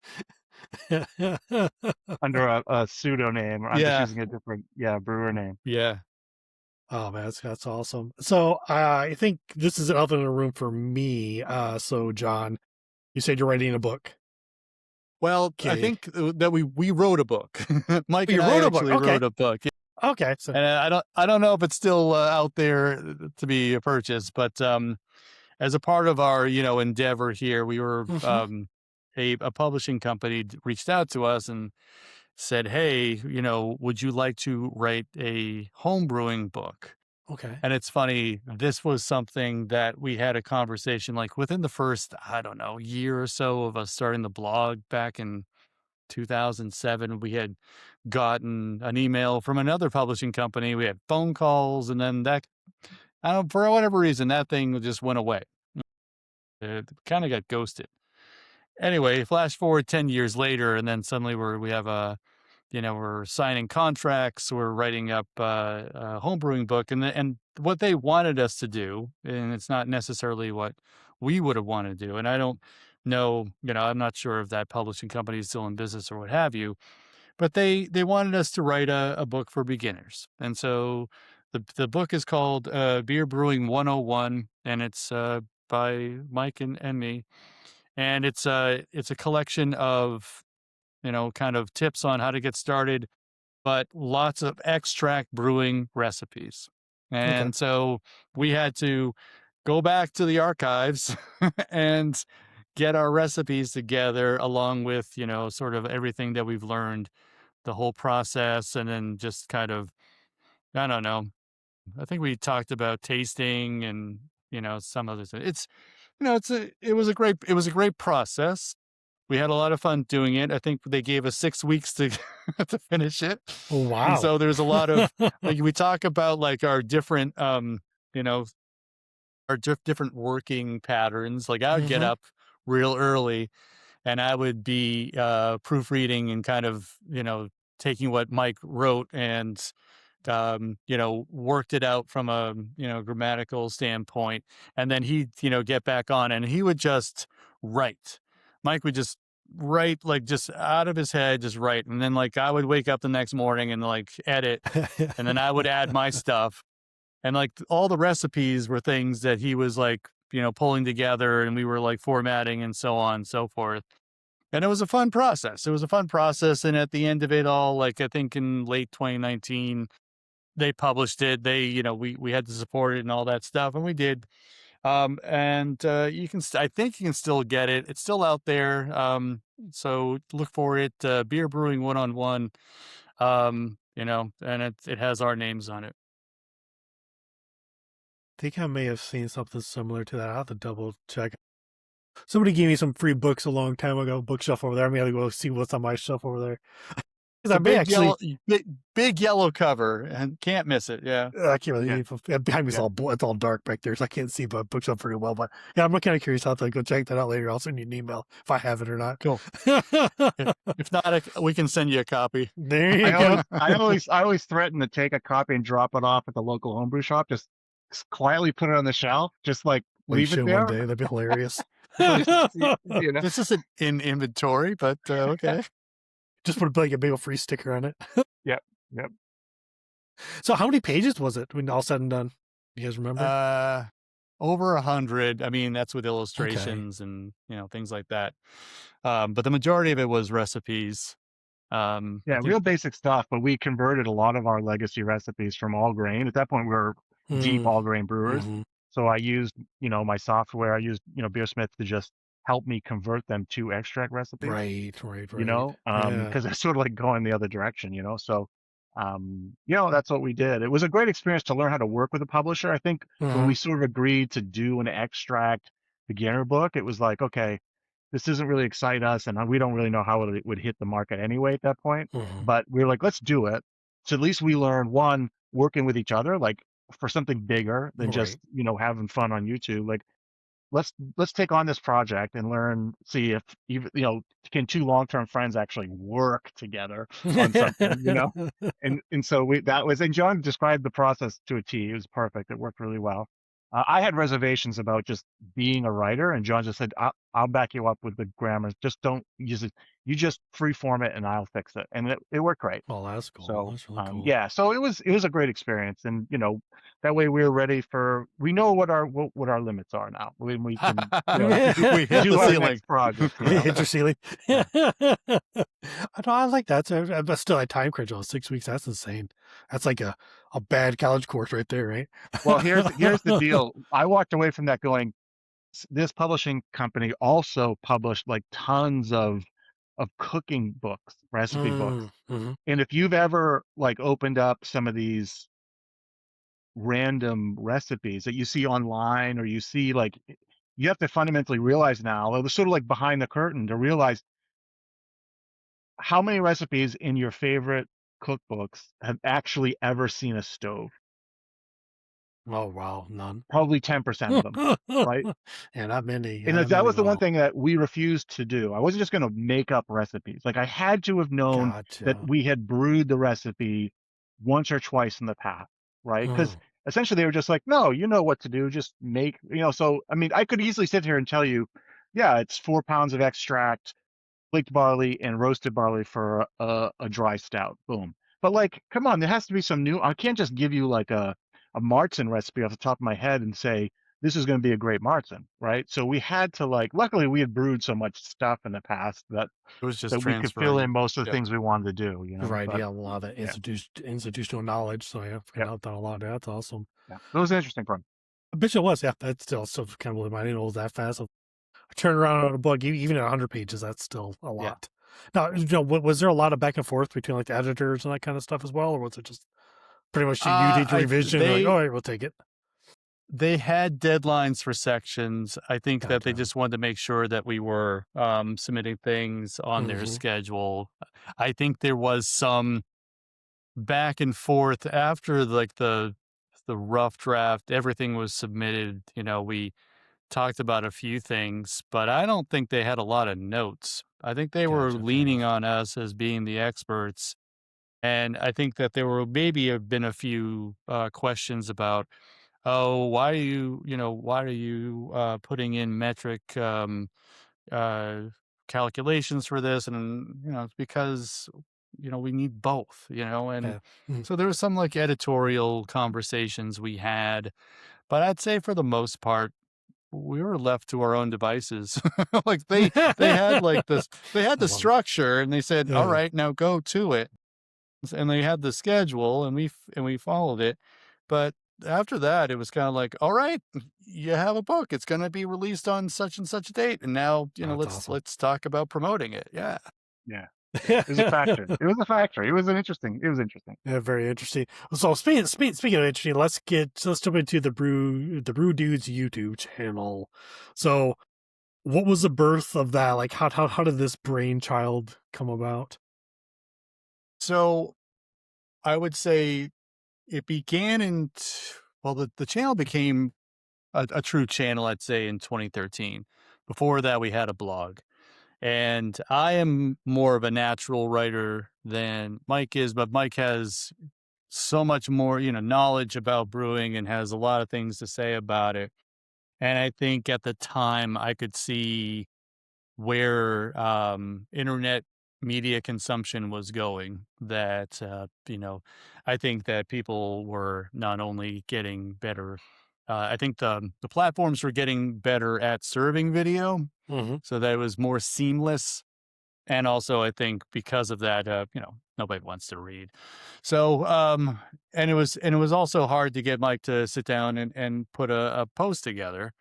Under a pseudonym, or I'm just yeah, using a different, brewer name. yeah. Oh man, that's awesome. So I think this is an elephant in the room for me. So John, you said you're writing a book. Well, I Okay. think that we wrote a book. Mike Oh, and you I wrote a book. actually Okay. wrote a book. Yeah. Okay. So And I don't know if it's still out there to be purchased, but as a part of our endeavor here, we were mhm. a publishing company reached out to us and said, "Hey, would you like to write a home brewing book?" Okay. And it's funny, this was something that we had a conversation like within the first, I don't know, year or so of us starting the blog back in 2007. We had gotten an email from another publishing company. We had phone calls, and then that, I don't, for whatever reason, that thing just went away. It kind of got ghosted. Anyway, flash forward 10 years later, and then suddenly we have we're signing contracts, we're writing up a homebrewing book, and what they wanted us to do, and it's not necessarily what we would have wanted to do. And I don't know, I'm not sure if that publishing company is still in business or what have you, but they wanted us to write a book for beginners. And so the book is called Beer Brewing 101, and it's by Mike and me, and it's a collection of kind of tips on how to get started, but lots of extract brewing recipes. And so we had to go back to the archives and get our recipes together along with, sort of everything that we've learned, the whole process, and then just kind of, I don't know. I think we talked about tasting and, some other things. It was a great process. We had a lot of fun doing it. I think they gave us 6 weeks to to finish it. Oh, wow. And so there's a lot of like we talk about like our different our different working patterns. Like I would get up real early and I would be proofreading and kind of, taking what Mike wrote and worked it out from a, grammatical standpoint. And then he'd, get back on and he would just write. Mike would just write, like just out of his head, just write. And then like I would wake up the next morning and like edit, and then I would add my stuff. And like all the recipes were things that he was like, pulling together, and we were like formatting and so on and so forth. And it was a fun process. And at the end of it all, like I think in late 2019, they published it. We had to support it and all that stuff, and we did. I think you can still get it. It's still out there. So look for it. Beer Brewing 101. And it has our names on it. I think I may have seen something similar to that. I'll have to double check. Somebody gave me some free books a long time ago, bookshelf over there. I'm going to go see what's on my shelf over there. It's a big yellow cover, and can't miss it. Yeah, I can't really. Yeah. Behind me, it's all dark back there, so I can't see the bookshelf very well. But yeah, I'm kind of curious. I'll have to go check that out later. I'll send you an email if I have it or not. Cool. If not, we can send you a copy. There you go. I always threaten to take a copy and drop it off at the local homebrew shop. Just quietly put it on the shelf. Just like leave it there one day. That'd be hilarious. This isn't in inventory, but okay. Just put like a big old free sticker on it. Yep. So how many pages was it when all said and done? You guys remember? Over 100. I mean, that's with illustrations and things like that. But the majority of it was recipes. Real basic stuff. But we converted a lot of our legacy recipes from all grain. At that point, we were deep all grain brewers. So I used, my software. I used, Beersmith to just help me convert them to extract recipes. Right. Because it's sort of like going the other direction, So, that's what we did. It was a great experience to learn how to work with a publisher. I think when we sort of agreed to do an extract beginner book, it was like, okay, this doesn't really excite us, and we don't really know how it would hit the market anyway at that point. But we were like, let's do it. So at least we learned, one, working with each other, like for something bigger than just, having fun on YouTube. Like, let's take on this project and learn, see if even, can two long-term friends actually work together on something, and so and John described the process to a T. It was perfect. It worked really well. I had reservations about just being a writer, and John just said, I'll back you up with the grammar. Just don't use it. You just free form it and I'll fix it. And it worked great. Oh, that's cool. So, that's really cool. Yeah, so it was a great experience. And, that way we were ready we know what our limits are now. When we can we do our next project. Hit your ceiling. I like that. But still, at time crunch, 6 weeks, that's insane. That's like a bad college course right there, right? Well, here's the deal. I walked away from that going, this publishing company also published like tons of cooking books, recipe books. And if you've ever like opened up some of these random recipes that you see online, or you see, like, you have to fundamentally realize now, it was sort of like behind the curtain, to realize how many recipes in your favorite cookbooks have actually ever seen a stove. Oh, wow. None. Probably 10% of them, right? Yeah, not many. And that was the one thing that we refused to do. I wasn't just going to make up recipes. Like, I had to have known that we had brewed the recipe once or twice in the past, right? Because essentially they were just like, no, you know what to do. Just make, so, I mean, I could easily sit here and tell you, yeah, it's 4 pounds of extract, flaked barley, and roasted barley for a dry stout. Boom. But like, come on, there has to be some new. I can't just give you like a Martzen recipe off the top of my head and say, this is going to be a great Martin, right? So we had to like, luckily we had brewed so much stuff in the past that It was just that we could fill in transferring. most of the Yep. things we wanted to do, you know. Right. But Yeah. A lot of that yeah, institutional knowledge. So yeah, can yeah, help out a lot. That's awesome. yeah. It was interesting fun. I bet it was. Yeah. That's still kind of blew my mind. I didn't know it was that fast. So I turn around on a book, even at 100 pages, that's still a Yeah. lot. Now, was there a lot of back and forth between like the editors and that kind of stuff as well? Or was it just pretty much you did revision? Like, all right, we'll take it. They had deadlines for sections. I think that they Gotcha. just wanted to make sure that we were submitting things on their schedule. I think there was some back and forth after like the rough draft. Everything was submitted. You know, we talked about a few things, but I don't think they had a lot of notes. I think they were Gotcha. Fair leaning enough. on us as being the experts. And I think that there were maybe have been a few questions about, oh, why are you putting in metric uh, calculations for this? And, it's because, we need both, and Yeah. Mhm. so there was some like editorial conversations we had, but I'd say for the most part, we were left to our own devices. Like they had like this, they had I the love it. structure and they said, all Yeah. right, now go to it. And they had the schedule and we followed it. But after that, it was kind of like, all right, you have a book. It's going to be released on such and such a date. And now, That's awesome. let's talk about promoting it. Yeah. Yeah. Yeah. It was a factor. It was a factor. It was interesting. Yeah, very interesting. So speaking of interesting, let's jump into the Brewdudes YouTube channel. So what was the birth of that? Like how did this brainchild come about? So I would say it began well, the channel became a true channel, I'd say, in 2013. Before that, we had a blog. And I am more of a natural writer than Mike is, but Mike has so much more, knowledge about brewing and has a lot of things to say about it. And I think at the time I could see where internet media consumption was going. That I think that people were not only getting better. I think the platforms were getting better at serving video, Mm-hmm. so that it was more seamless. And also, I think because of that, nobody wants to read. So, and it was also hard to get Mike to sit down and put a post together.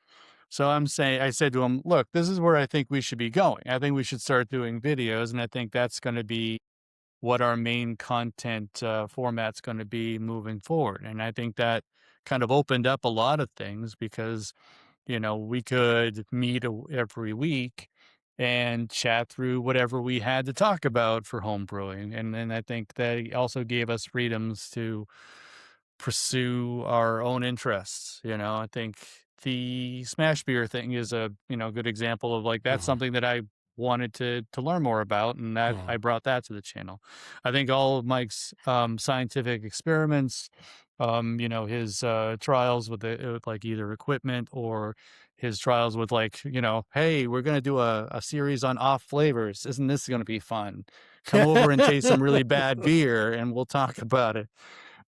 So I said to him, look, this is where I think we should be going. I think we should start doing videos. And I think that's going to be what our main content format's going to be moving forward. And I think that kind of opened up a lot of things because, we could meet every week and chat through whatever we had to talk about for home brewing. And then I think that it also gave us freedoms to pursue our own interests. I think the smash beer thing is a, good example of like, that's Mm-hmm. something that I wanted to learn more about. And that I brought that to the channel. I think all of Mike's scientific experiments, his trials with like either equipment or his trials with like, hey, we're going to do a series on off flavors. Isn't this going to be fun? Come over and taste some really bad beer and we'll talk about it.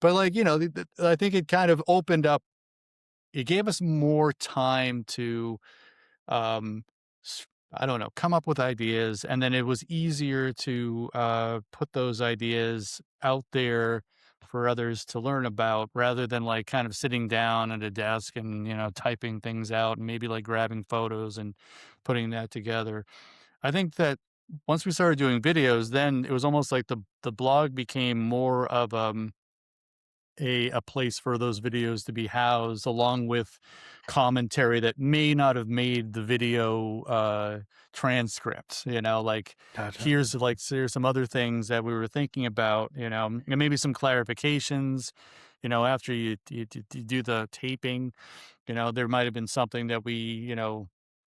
But like, I think it kind of opened up, it gave us more time to, um, I don't know, come up with ideas. And then it was easier to put those ideas out there for others to learn about rather than like kind of sitting down at a desk and, typing things out and maybe like grabbing photos and putting that together. I think that once we started doing videos, then it was almost like the blog became more of a place for those videos to be housed along with commentary that may not have made the video transcript, like Gotcha. here's some other things that we were thinking about, and maybe some clarifications, after you do the taping, there might have been something that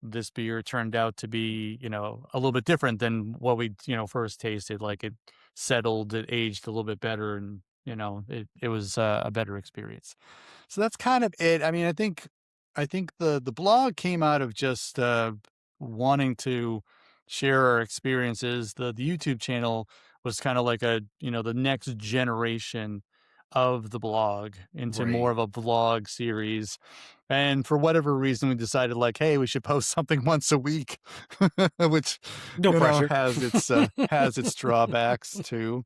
this beer turned out to be, a little bit different than what we, first tasted. Like it settled, it aged a little bit better, and it was a better experience. So that's kind of it. I mean, I think the blog came out of just wanting to share our experiences. The YouTube channel was kind of like the next generation of the blog into more Right. of a vlog series. And for whatever reason, we decided like, hey, we should post something once a week, which, No pressure. has its drawbacks too.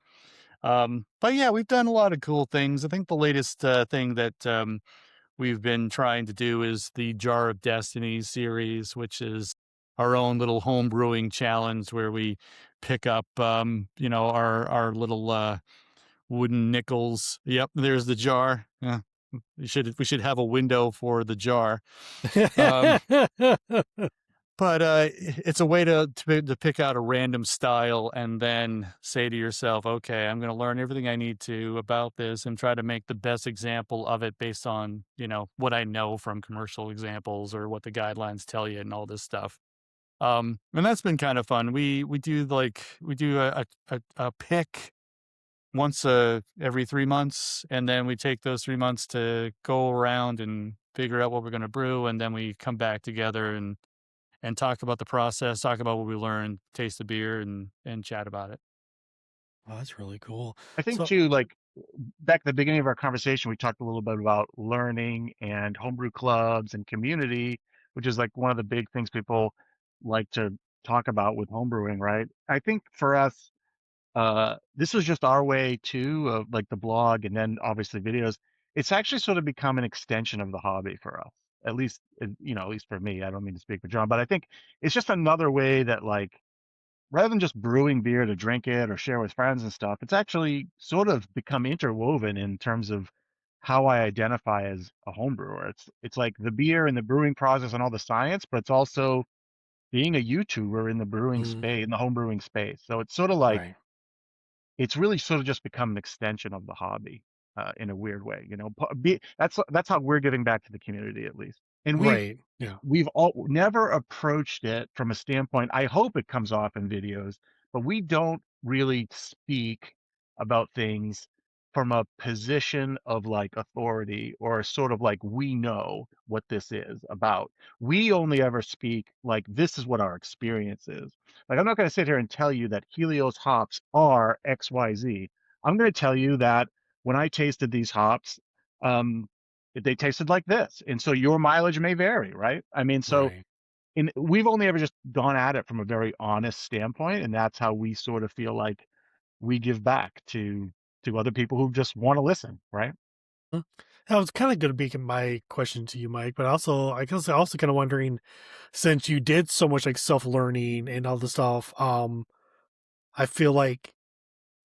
But yeah, we've done a lot of cool things. I think the latest thing that we've been trying to do is the Jar of Destiny series, which is our own little home brewing challenge where we pick up, our little wooden nickels. Yep, there's the jar. Yeah, we should have a window for the jar. Um, but it's a way to pick out a random style and then say to yourself, okay, I'm going to learn everything I need to about this and try to make the best example of it based on, what I know from commercial examples or what the guidelines tell you and all this stuff. And that's been kind of fun. We do a pick once every 3 months, and then we take those 3 months to go around and figure out what we're going to brew, and then we come back together and talk about the process, talk about what we learned, taste the beer, and chat about it. Oh, that's really cool. I think So, too, like back at the beginning of our conversation, we talked a little bit about learning and homebrew clubs and community, which is like one of the big things people like to talk about with homebrewing, right? I think for us, this was just our way too of like the blog and then obviously videos. It's actually sort of become an extension of the hobby for us, at least, at least for me. I don't mean to speak for John, but I think it's just another way that like rather than just brewing beer to drink it or share with friends and stuff, it's actually sort of become interwoven in terms of how I identify as a home brewer. It's like the beer and the brewing process and all the science, but it's also being a YouTuber in the brewing mm, space, in the home brewing space. So it's sort of like right, it's really sort of just become an extension of the hobby in a weird way. That's how we're giving back to the community at least. And right, yeah, we've all never approached it from a standpoint. I hope it comes off in videos, but we don't really speak about things from a position of like authority or sort of like we know what this is about. We only ever speak like this is what our experience is. Like I'm not going to sit here and tell you that Helios hops are XYZ. I'm going to tell you that when I tasted these hops, um, they tasted like this. And so your mileage may vary, right? I mean, so right. we've only ever just gone at it from a very honest standpoint, and that's how we sort of feel like we give back to other people who just want to listen, right? Mm. That was kind of going to be my question to you, Mike, but also, I guess, also kind of wondering, since you did so much like self learning and all this stuff, I feel like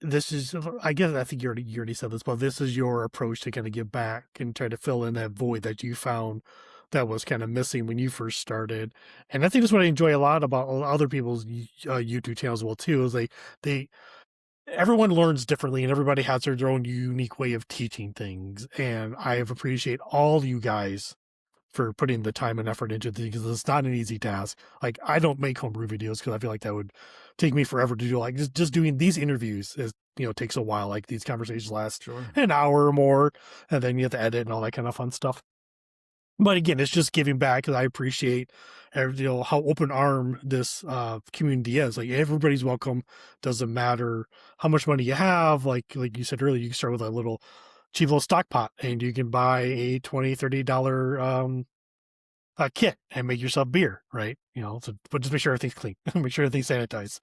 this is, I guess, I think you already said this, but this is your approach to kind of give back and try to fill in that void that you found that was kind of missing when you first started. And I think that's what I enjoy a lot about other people's YouTube channels as well too, is they everyone learns differently and everybody has their own unique way of teaching things. And I appreciate all you guys for putting the time and effort into things because it's not an easy task. Like I don't make homebrew videos because I feel like that would take me forever to do. Like just doing these interviews is takes a while. Like these conversations last Sure. an hour or more, and then you have to edit and all that kind of fun stuff. But again, it's just giving back because I appreciate how open arm this community is. Like everybody's welcome. Doesn't matter how much money you have. Like you said earlier, you can start with a little cheap little stock pot and you can buy a $20-$30 kit and make yourself beer, right? But just make sure everything's clean. Make sure everything's sanitized.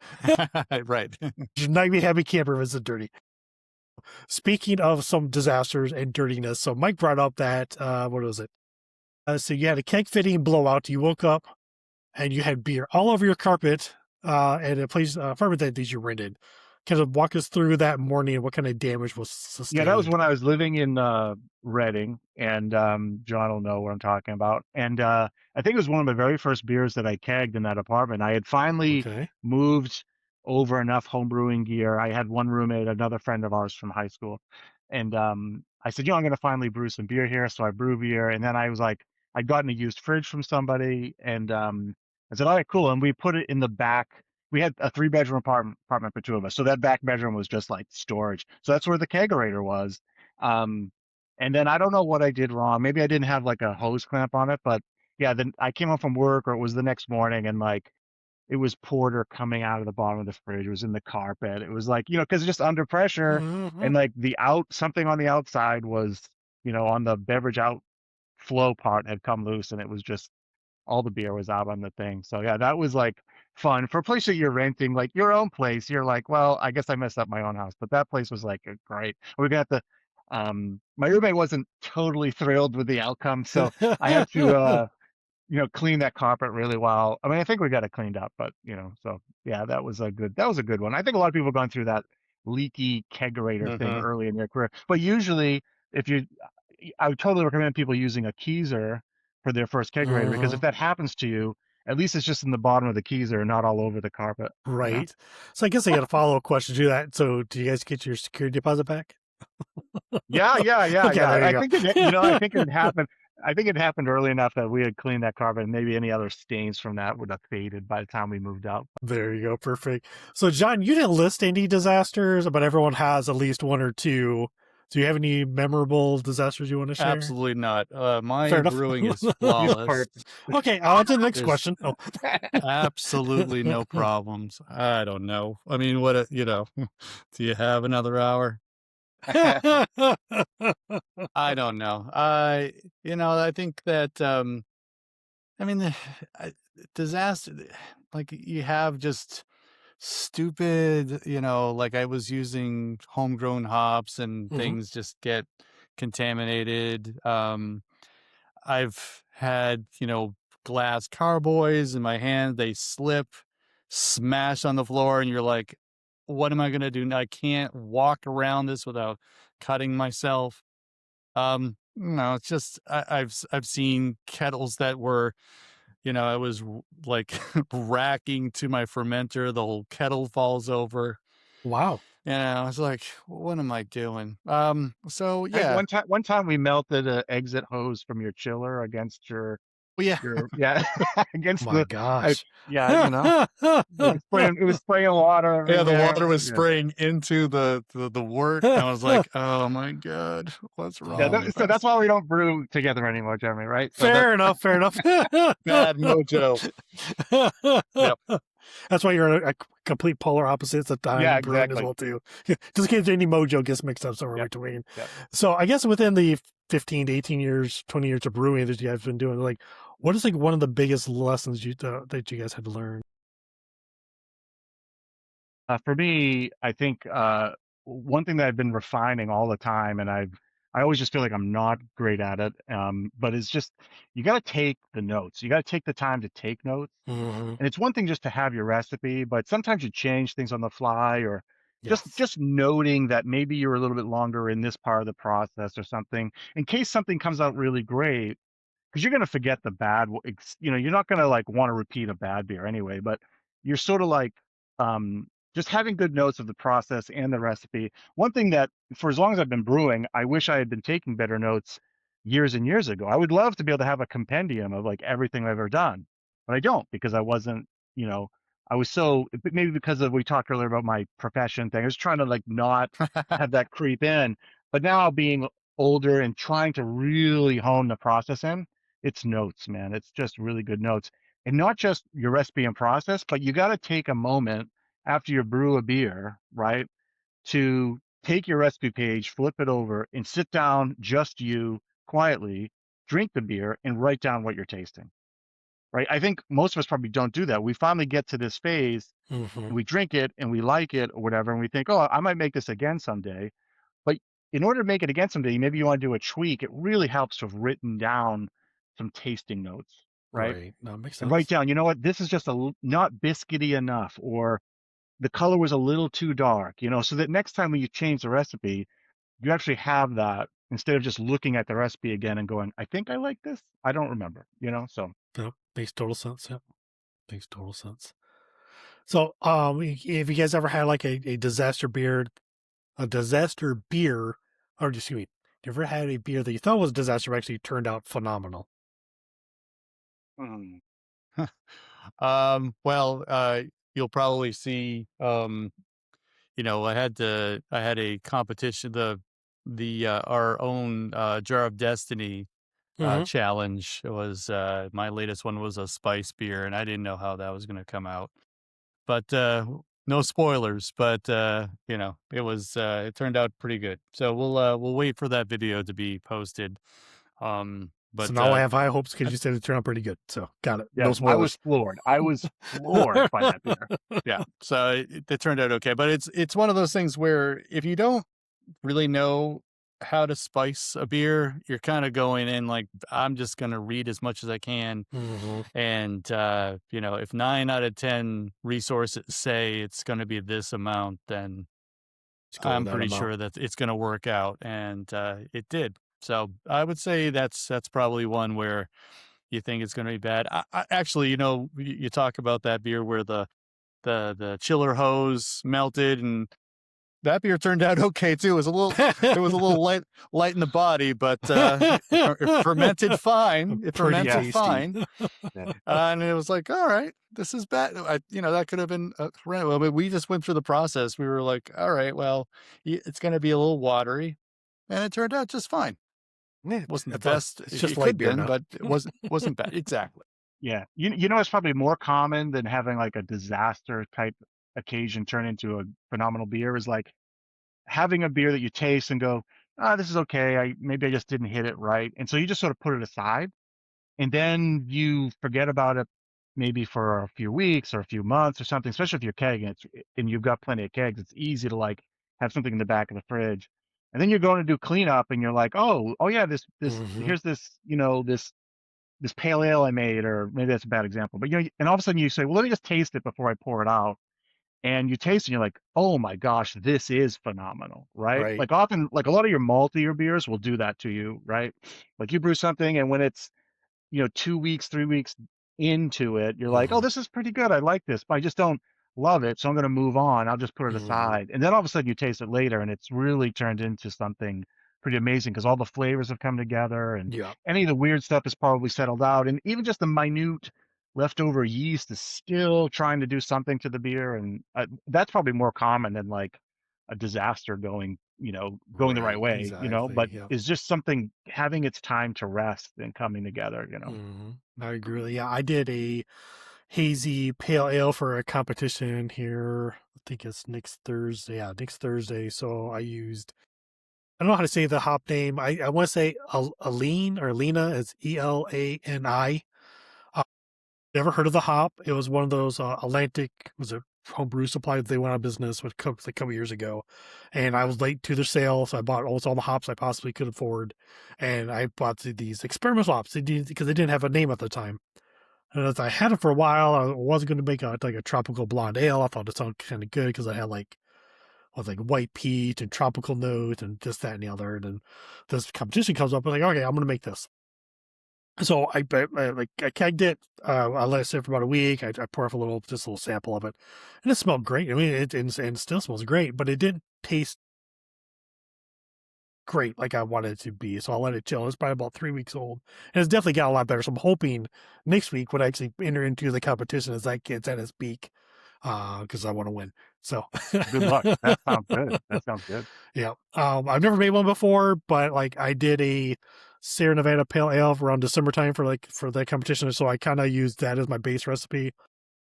Right. You should not be a happy camper if it's dirty. Speaking of some disasters and dirtiness, so Mike brought up that what was it? So you had a keg fitting blowout. You woke up and you had beer all over your carpet at a place apartment that you rented. Kind of walk us through that morning and what kind of damage was Yeah, that was sustained. when I was living in Reading, and John will know what I'm talking about. And I think it was one of my very first beers that I kegged in that apartment. I had finally Okay. moved over enough home brewing gear. I had one roommate, another friend of ours from high school, and I said, I'm going to finally brew some beer here. So I brew beer, and then I was like, I'd gotten a used fridge from somebody, and I said, all right, cool. And we put it in the back. We had a three-bedroom apartment for two of us. So that back bedroom was just like storage. So that's where the kegerator was. Um, and then I don't know what I did wrong. Maybe I didn't have like a hose clamp on it, but yeah, then I came home from work or it was the next morning and like it was porter coming out of the bottom of the fridge. It was in the carpet. It was like, because just under pressure, Mhm. and like something on the outside was, on the beverage outflow part had come loose, and it was just all the beer was out on the thing. So yeah, that was like fun for a place that you're renting, like your own place. You're like, well, I guess I messed up my own house, but that place was like great. We're gonna have to. My roommate wasn't totally thrilled with the outcome, so I had to, clean that carpet really well. I mean, I think we got it cleaned up, but so yeah, that was a good one. I think a lot of people have gone through that leaky kegerator thing Hmm. early in their career, but usually, if you, I would totally recommend people using a keezer for their first kegerator, because if Mhm. that happens to you, at least it's just in the bottom of the keezer, not all over the carpet. Right. So I guess I got a follow-up question to that. So do you guys get your security deposit back? Yeah, yeah, yeah, Okay, yeah. there you I go. think it happened. I think it happened early enough that we had cleaned that carpet, and maybe any other stains from that would have faded by the time we moved out. There you go. Perfect. So, John, you didn't list any disasters, but everyone has at least one or two. Do you have any memorable disasters you want to share? Absolutely not. Fair My enough. brewing is He's flawless. perfect. Okay, on to the next There's question. Oh. absolutely no problems. I don't know. I mean, do you have another hour? I don't know. I think that, I mean, I- disaster, like you have just stupid, like I was using homegrown hops and Mhm. things just get contaminated. I've had, glass carboys in my hand, they slip, smash on the floor, and you're like, what am I going to do? I can't walk around this without cutting myself. No, it's just I've seen kettles that were, I was like racking to my fermenter, the whole kettle falls over. Wow. I was like, what am I doing? So I think yeah, one time we melted an exit hose from your chiller against well, yeah. your yeah against My the I, gosh. yeah, it was spraying water Yeah, the water everywhere. was Yeah. spraying into the wort. I was like, "Oh my god, what's Yeah, wrong with so that's us?" why we don't brew together anymore, Jeremy, right? So that Fair enough. Fair enough. Bad mojo. Yep. That's why you're a complete polar opposites of yeah, time brewing as exactly. well too. Just in case any mojo gets mixed up somewhere Yep, between. yep. So I guess within the 15 to 18 years, 20 years of brewing that you guys have been doing, like what is like one of the biggest lessons that you guys had to learn? For me, I think one thing that I've been refining all the time, and I always just feel like I'm not great at it, but it's just you got to take the notes. You got to take the time to take notes. Hmm. And it's one thing just to have your recipe, but sometimes you change things on the fly, or just Yes. just noting that maybe you're a little bit longer in this part of the process or something, in case something comes out really great, because you're going to forget the bad. You're not going to like want to repeat a bad beer anyway, but you're sort of like just having good notes of the process and the recipe. One thing that for as long as I've been brewing, I wish I had been taking better notes years and years ago. I would love to be able to have a compendium of like everything I've ever done, but I don't, because I wasn't, you know, I was so, maybe because of, we talked earlier about my profession thing. I was trying to like not have that creep in, but now being older and trying to really hone the process in, it's notes, man. It's just really good notes. And not just your recipe and process, but you got to take a moment after you brew a beer, right, to take your recipe page, flip it over, and sit down, just you, quietly, drink the beer, and write down what you're tasting, right? I think most of us probably don't do that. We finally get to this phase Hmm. and we drink it and we like it or whatever, and we think, oh, I might make this again someday. But in order to make it again someday, maybe you want to do a tweak. It really helps to have written down some tasting notes, right? Right. That makes And write sense. down, you know what, this is just not biscuity enough, or the color was a little too dark, so that next time when you change the recipe, you actually have that instead of just looking at the recipe again and going, I think I like this. I don't remember, so. Yep. Makes total sense. Yep. Makes total sense. So, if you guys ever had like a disaster beer, or excuse me, you ever had a beer that you thought was a disaster but actually turned out phenomenal? Hmm. Well, you'll probably see, I had a competition, our own Jar of Destiny Mhm. challenge. It was my latest one was a spice beer, and I didn't know how that was going to come out. But no spoilers. But it turned out pretty good. So we'll wait for that video to be posted. So But now I have high hopes because you said it turned out pretty good. So got it. Yeah, No I was spoilers. floored. I was floored by that beer. yeah, so it turned out okay. But it's one of those things where if you don't really know how to spice a beer, you're kind of going in like, I'm just going to read as much as I can. Mhm. And, if 9 out of 10 resources say it's going to be this amount, then Just go with I'm that pretty amount. sure that it's going to work out. And it did. So I would say that's probably one where you think it's going to be bad. Actually, you talk about that beer where the chiller hose melted, and that beer turned out okay too. It was a little light in the body, but it fermented fine. It Pretty fermented tasty. fine, Yeah. and it was like, all right, this is bad. That could have been. Well, but we just went through the process. We were like, all right, well, it's going to be a little watery, and it turned out just fine. Yeah, It wasn't the it's like- best. it's just it light could beer been, now. but it wasn't bad. Exactly. Yeah. You know, it's probably more common than having like a disaster type occasion turn into a phenomenal beer is like having a beer that you taste and go, ah, this is okay. Maybe I just didn't hit it right. And so you just sort of put it aside and then you forget about it maybe for a few weeks or a few months or something, especially if you're kegging and you've got plenty of kegs. It's easy to like have something in the back of the fridge. And then you're going to do cleanup and you're like, oh yeah, Mhm. here's this pale ale I made, or maybe that's a bad example, but and all of a sudden you say, well, let me just taste it before I pour it out. And you taste it and you're like, oh my gosh, this is phenomenal, right? Right. Like often, like a lot of your maltier beers will do that to you, right? Like you brew something and when it's 2 weeks, 3 weeks into it, you're like, oh, Mhm. this is pretty good. I like this, but I just don't love it. So I'm going to move on. I'll just put it Mhm. aside. And then all of a sudden you taste it later and it's really turned into something pretty amazing because all the flavors have come together and Yeah. any of the weird stuff is probably settled out. And even just the minute leftover yeast is still trying to do something to the beer. And that's probably more common than like a disaster going the right Right. way, Exactly. but Yeah. it's just something having its time to rest and coming together. Mhm. I agree with you. Yeah, I did a hazy pale ale for a competition here. I think it's next Thursday. Yeah, next Thursday. So I don't know how to say the hop name. I want to say Aline or Lena. It's ELANI. Never heard of the hop. It was one of those Atlantic, was it homebrew supply that they went out of business with a couple years ago. And I was late to their sale, so I bought almost all the hops I possibly could afford. And I bought these experimental hops because they didn't have a name at the time. And as I had it for a while, I wasn't going to make like a tropical blonde ale. I thought it sounded kind of good because I had like white peach and tropical note and this, that, and the other. And then this competition comes up, and like, okay, I'm going to make this. So I kegged it. I let it sit for about a week. I poured off just a little sample of it, and it smelled great. I mean, and it still smells great, but it didn't taste great like I wanted it to be. So I let it chill. It's probably about 3 weeks old, and it's definitely got a lot better. So I'm hoping next week when I actually enter into the competition, as that gets at its peak, because I want to win. So Good luck. That sounds good. That sounds good. yeah. I've never made one before, but like I did a Sierra Nevada Pale Ale around December time for that competition. So I kind of used that as my base recipe.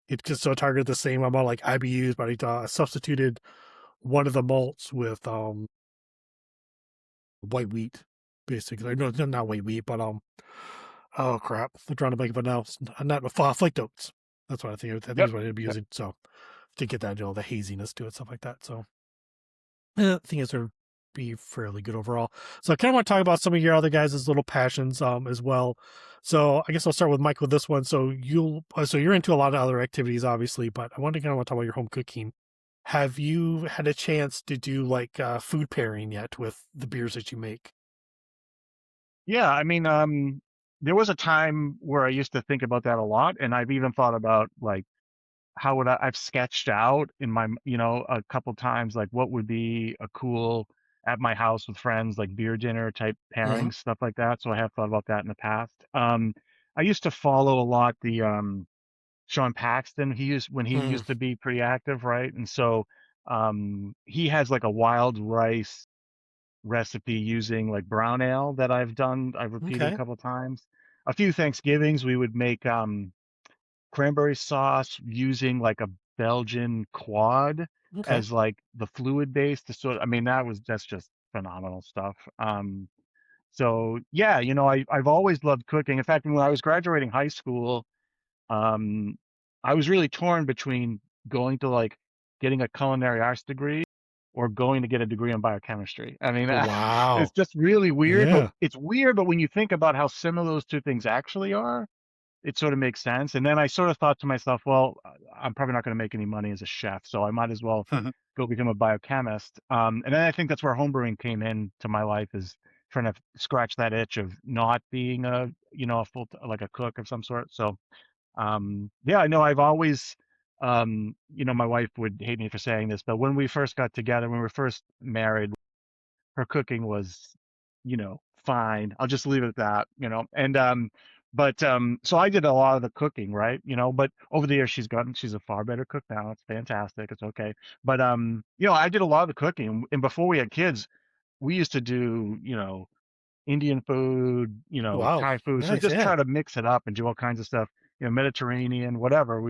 It just so targeted the same amount like IBUs, but I substituted one of the malts with white wheat, basically. No, not white wheat, but oh crap, I'm trying to think of it now. Not flaked oats. That's what I think. I think Yep. is what I'd be Yep. using. So to get that, the haziness to it, stuff like that. So I think it's going to be fairly good overall. So I kind of want to talk about some of your other guys' little passions as well. So I guess I'll start with Mike with this one. So you're into a lot of other activities, obviously, but I want to talk about your home cooking. Have you had a chance to do like food pairing yet with the beers that you make? Yeah. I mean, there was a time where I used to think about that a lot, and I've even thought about like how would I've sketched out in a couple times like what would be a cool at my house with friends like beer dinner type Mm-hmm. pairings, stuff like that. So I have thought about that in the past. I used to follow a lot the Sean Paxton. When he Mm-hmm. used to be pretty active, right? And so he has like a wild rice recipe using like brown ale that I've repeated a Okay. couple times. A few Thanksgivings we would make cranberry sauce using like a Belgian quad Okay. as like the fluid base to sort of, I mean, that's just phenomenal stuff. So yeah, I've always loved cooking. In fact, when I was graduating high school, um, I was really torn between going to like getting a culinary arts degree or going to get a degree in biochemistry. I mean, it's Wow. just really weird, but Yeah. it's weird, but when you think about how similar those two things actually are, it sort of makes sense. And then I sort of thought to myself, well, I'm probably not going to make any money as a chef, so I might as well go become a biochemist. And then I think that's where homebrewing came into my life, is trying to scratch that itch of not being a full, like a cook of some sort. So, yeah, I know I've always, my wife would hate me for saying this, but when we first got together, when we were first married, her cooking was, fine. I'll just leave it at that. And so I did a lot of the cooking, right? But over the years she's a far better cook now. It's fantastic. It's okay. But I did a lot of the cooking. And before we had kids, we used to do, Indian food, Wow. Thai food. So Nice. just Yeah. try to mix it up and do all kinds of stuff, Mediterranean, whatever.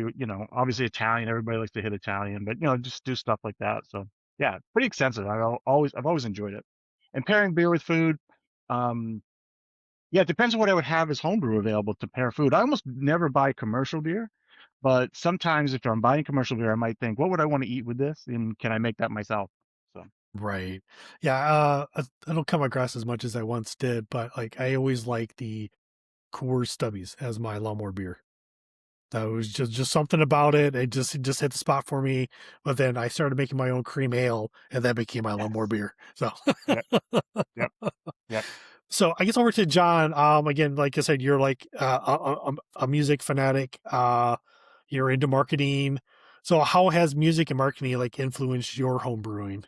Obviously Italian, everybody likes to hit Italian, but just do stuff like that. So yeah, pretty extensive. I've always enjoyed it. And pairing beer with food, um, yeah, it depends on what I would have as homebrew available to pair food. I almost never buy commercial beer, but sometimes if I'm buying commercial beer, I might think, what would I want to eat with this? And can I make that myself? So Right. Yeah. I don't come across as much as I once did, but like I always like the Coors Stubbies as my lawnmower beer. That was just something about it. It just hit the spot for me. But then I started making my own cream ale, and that became my lawnmower yes. beer. So, Yep. Yep. Yep. so I guess over to John. Again, like I said, you're like a music fanatic. You're into marketing. So, how has music and marketing like influenced your home brewing?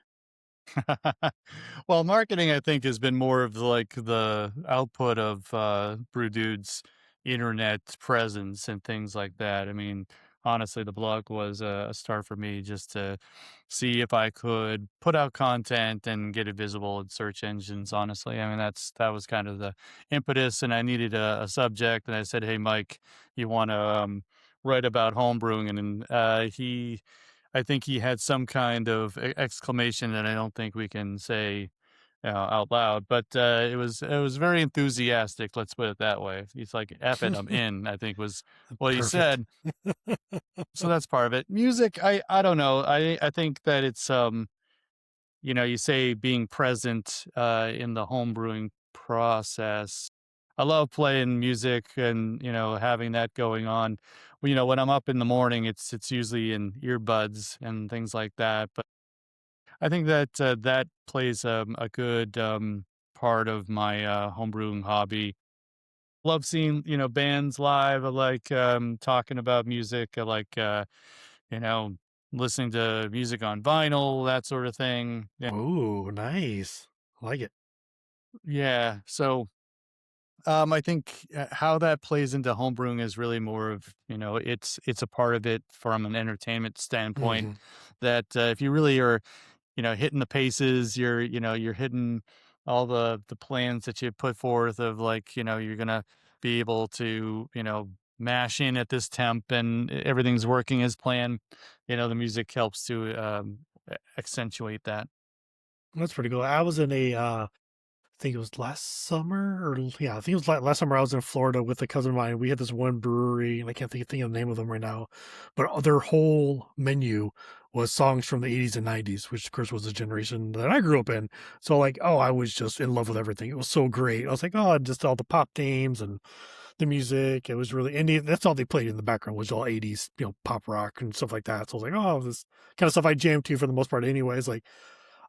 Well, marketing, I think, has been more of like the output of Brewdudes' internet presence and things like that. I mean, honestly, the blog was a start for me just to see if I could put out content and get it visible in search engines. Honestly, I mean, that was kind of the impetus, and I needed a subject, and I said, "Hey, Mike, you want to write about home brewing?" And I think he had some kind of exclamation that I don't think we can say out loud, but it was very enthusiastic. Let's put it that way. He's like, "F it, I'm in." I think was what he Perfect. said. So that's part of it. Music, I don't know. I think that it's you say being present in the home brewing process. I love playing music and having that going on. Well, when I'm up in the morning, it's usually in earbuds and things like that. But I think that that plays a good part of my home brewing hobby. Love seeing bands live. I like talking about music. I like you know listening to music on vinyl, that sort of thing. Yeah. Ooh, nice. I like it. Yeah. So I think how that plays into homebrewing is really more of it's a part of it from an entertainment standpoint. Hmm. That if you really are hitting the paces, you're hitting all the plans that you put forth of like you're gonna be able to mash in at this temp and everything's working as planned. The music helps to accentuate that. That's pretty cool. I was in I think it was last summer, or yeah, I think it was last summer. I was in Florida with a cousin of mine. We had this one brewery, and I can't think of the name of them right now, but their whole menu was songs from the 80s and 90s, which of course was the generation that I grew up in. So like, oh, I was just in love with everything. It was so great. I was like, oh, just all the pop themes and the music. It was really, and that's all they played in the background was all 80s, pop rock and stuff like that. So I was like, oh, this kind of stuff I jammed to for the most part, anyways. Like,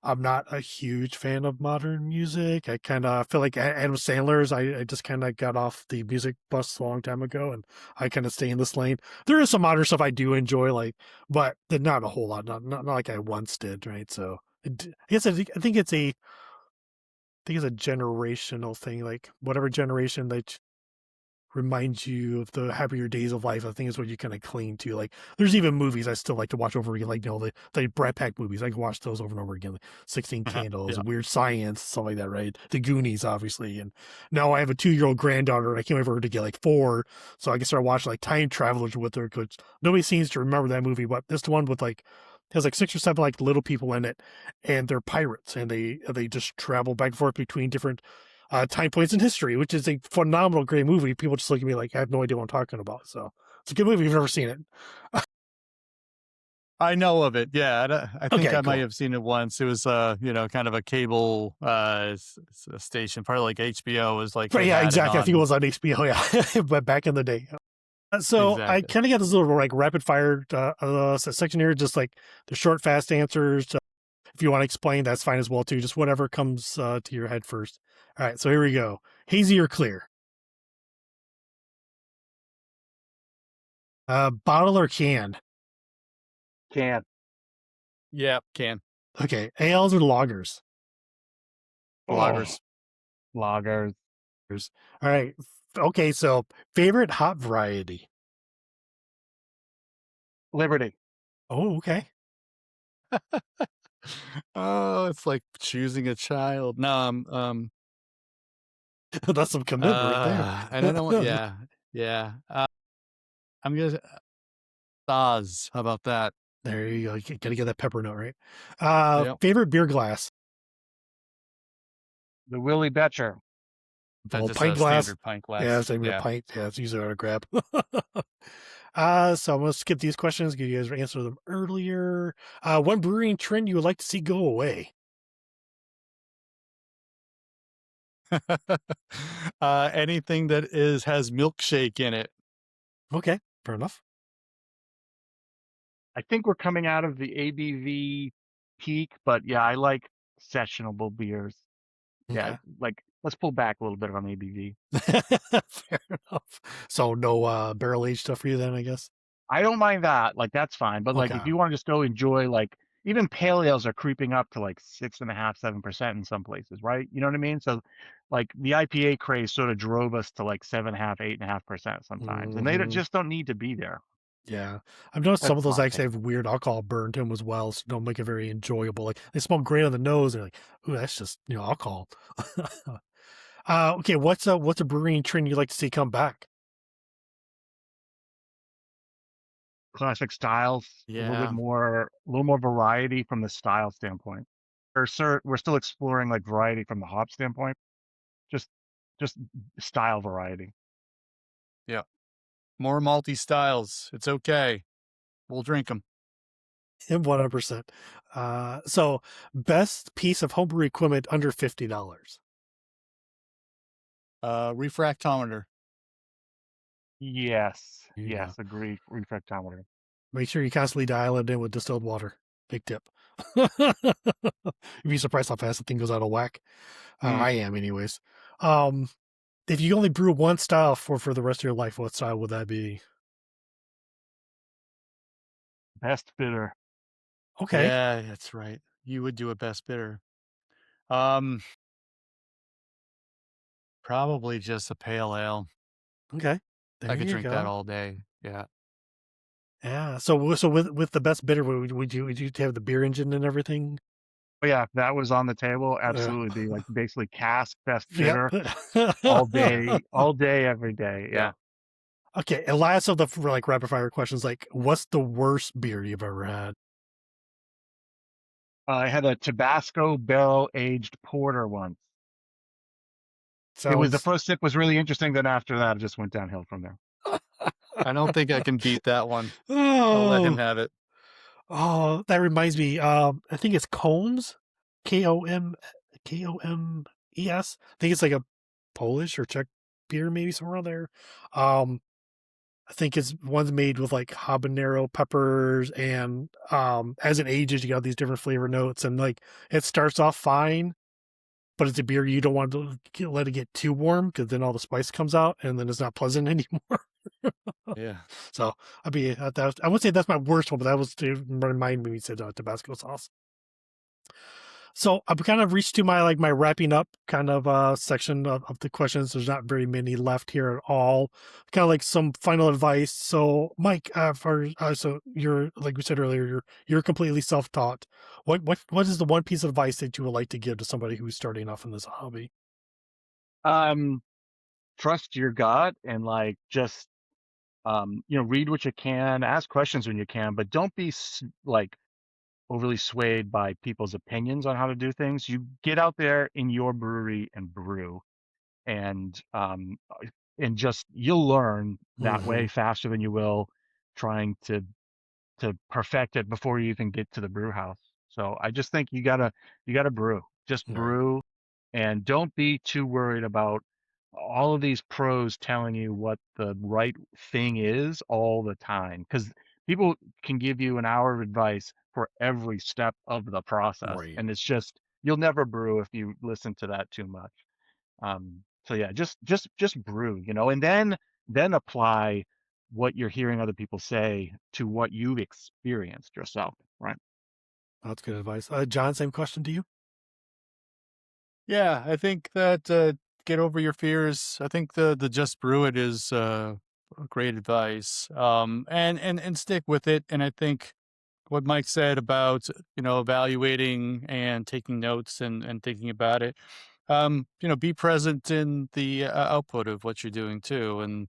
I'm not a huge fan of modern music. I kind of feel like Adam Sandler's. I just kind of got off the music bus a long time ago, and I kind of stay in this lane. There is some modern stuff I do enjoy, but not a whole lot. Not like I once did, right? So I think it's a generational thing. Like whatever generation they reminds you of the happier days of life. I think is what you kind of cling to. Like, there's even movies I still like to watch over again, like the Brat Pack movies. I can watch those over and over again, like 16 Candles, Yeah. Weird Science, stuff like that, right? The Goonies, obviously. And now I have a 2-year-old granddaughter, and I can't wait for her to get like 4, so I can start watching like Time Travelers with her. Because nobody seems to remember that movie, but this one with like has like 6 or 7 like little people in it, and they're pirates, and they just travel back and forth between different time points in history, which is a phenomenal, great movie. People just look at me like I have no idea what I'm talking about. So it's a good movie if you've never seen it. I know of it. Yeah, I think Okay, I might cool. have seen it once. It was, kind of a cable station, probably like HBO was like. But They yeah, had it exactly. I think it on. was on HBO. Yeah, but back in the day. So I Exactly. kind of got this little like rapid fire section here, just like the short, fast answers. If you want to explain, that's fine as well too. Just whatever comes to your head first. All right, so here we go. Hazy or clear? Bottle or can? Can. Yeah, can. Okay, ales or lagers? Lagers. Lagers. All right. Okay, so favorite hop variety? Liberty. Oh, okay. Oh, it's like choosing a child. No, That's some commitment right there. and I don't want. Yeah. I'm gonna Oz. How about that? There you go. You gotta get that pepper note right. Yep. Favorite beer glass? The Willie Betcher. That's just Pint a glass. standard pint glass. Yeah, same with Yeah. a pint. Yeah, it's usually what I grab. So I'm gonna skip these questions. Give you guys answer them earlier. One brewing trend you would like to see go away? Anything that has milkshake in it. Okay, fair enough. I think we're coming out of the ABV peak, but yeah, I like sessionable beers. Yeah, Okay. like let's pull back a little bit on ABV. Fair enough. So no barrel aged stuff for you then, I guess. I don't mind that. Like that's fine. But like Okay. if you want to just go enjoy like even pale ales are creeping up to like 6.5, 7% in some places, right? You know what I mean? So like the IPA craze sort of drove us to like 7.5, 8.5% sometimes. And they Mhm. just don't need to be there. Yeah, I've noticed some of That's those my actually opinion. have weird alcohol burn to them as well, so don't make it very enjoyable. Like they smell great on the nose, and like, ooh, that's just alcohol. Okay, what's a brewing trend you'd like to see come back? Classic styles, Yeah. a little more variety from the style standpoint. We're still exploring like variety from the hop standpoint. Just just style variety. Yeah. More multi styles. It's okay. We'll drink them. 100%. So best piece of homebrew equipment under $50. Refractometer. Yes. There you go. Yes, agree. Refractometer. Make sure you constantly dial it in with distilled water. Big tip. You'd be surprised how fast the thing goes out of whack. I am, anyways. If you only brew one style for the rest of your life, what style would that be? Best bitter. Okay. Yeah, that's right. You would do a best bitter. Um, Probably just a pale ale. Okay. I There could you drink that go. all day. Yeah. Yeah. So with the best bitter, would you have the beer engine and everything? But yeah, if that was on the table, Yeah. absolutely be like basically cask best Yep. bitter all day, every day. Yeah. Okay. And last of the like rapid fire questions, like what's the worst beer you've ever had? I had a Tabasco barrel aged porter once. It was the Sounds first sip was really interesting. Then after that, it just went downhill from there. I don't think I can beat that one. I'll let him oh have it. that reminds me. I think it's Combs, Komes. I think it's like a Polish or Czech beer, maybe somewhere around there. I think it's one's made with like habanero peppers, and as it ages, you got these different flavor notes, and like it starts off fine, but it's a beer you don't want to let it get too warm because then all the spice comes out, and then it's not pleasant anymore. Yeah. So I would say that's my worst one, but that was to remind me. You said Tabasco sauce. So I've kind of reached to my wrapping up kind of section of the questions. There's not very many left here at all. Kind of like some final advice. So Mike, so you're, like we said earlier, you're completely self-taught. What is the one piece of advice that you would like to give to somebody who's starting off in this hobby? Trust your gut and like just read what you can, ask questions when you can, but don't be like overly swayed by people's opinions on how to do things. You get out there in your brewery and brew, and just you'll learn that way faster than you will trying to perfect it before you even get to the brew house. So I just think you gotta brew. Just Right. brew, and don't be too worried about all of these pros telling you what the right thing is all the time. Because people can give you an hour of advice for every step of the process, Right. and it's just you'll never brew if you listen to that too much. So yeah, just brew, and then apply what you're hearing other people say to what you've experienced yourself, right? That's good advice. John, same question to you. Yeah, I think that get over your fears. I think the just brew it is great advice. And stick with it. And I think what Mike said about evaluating and taking notes and thinking about it. Be present in the output of what you're doing too. And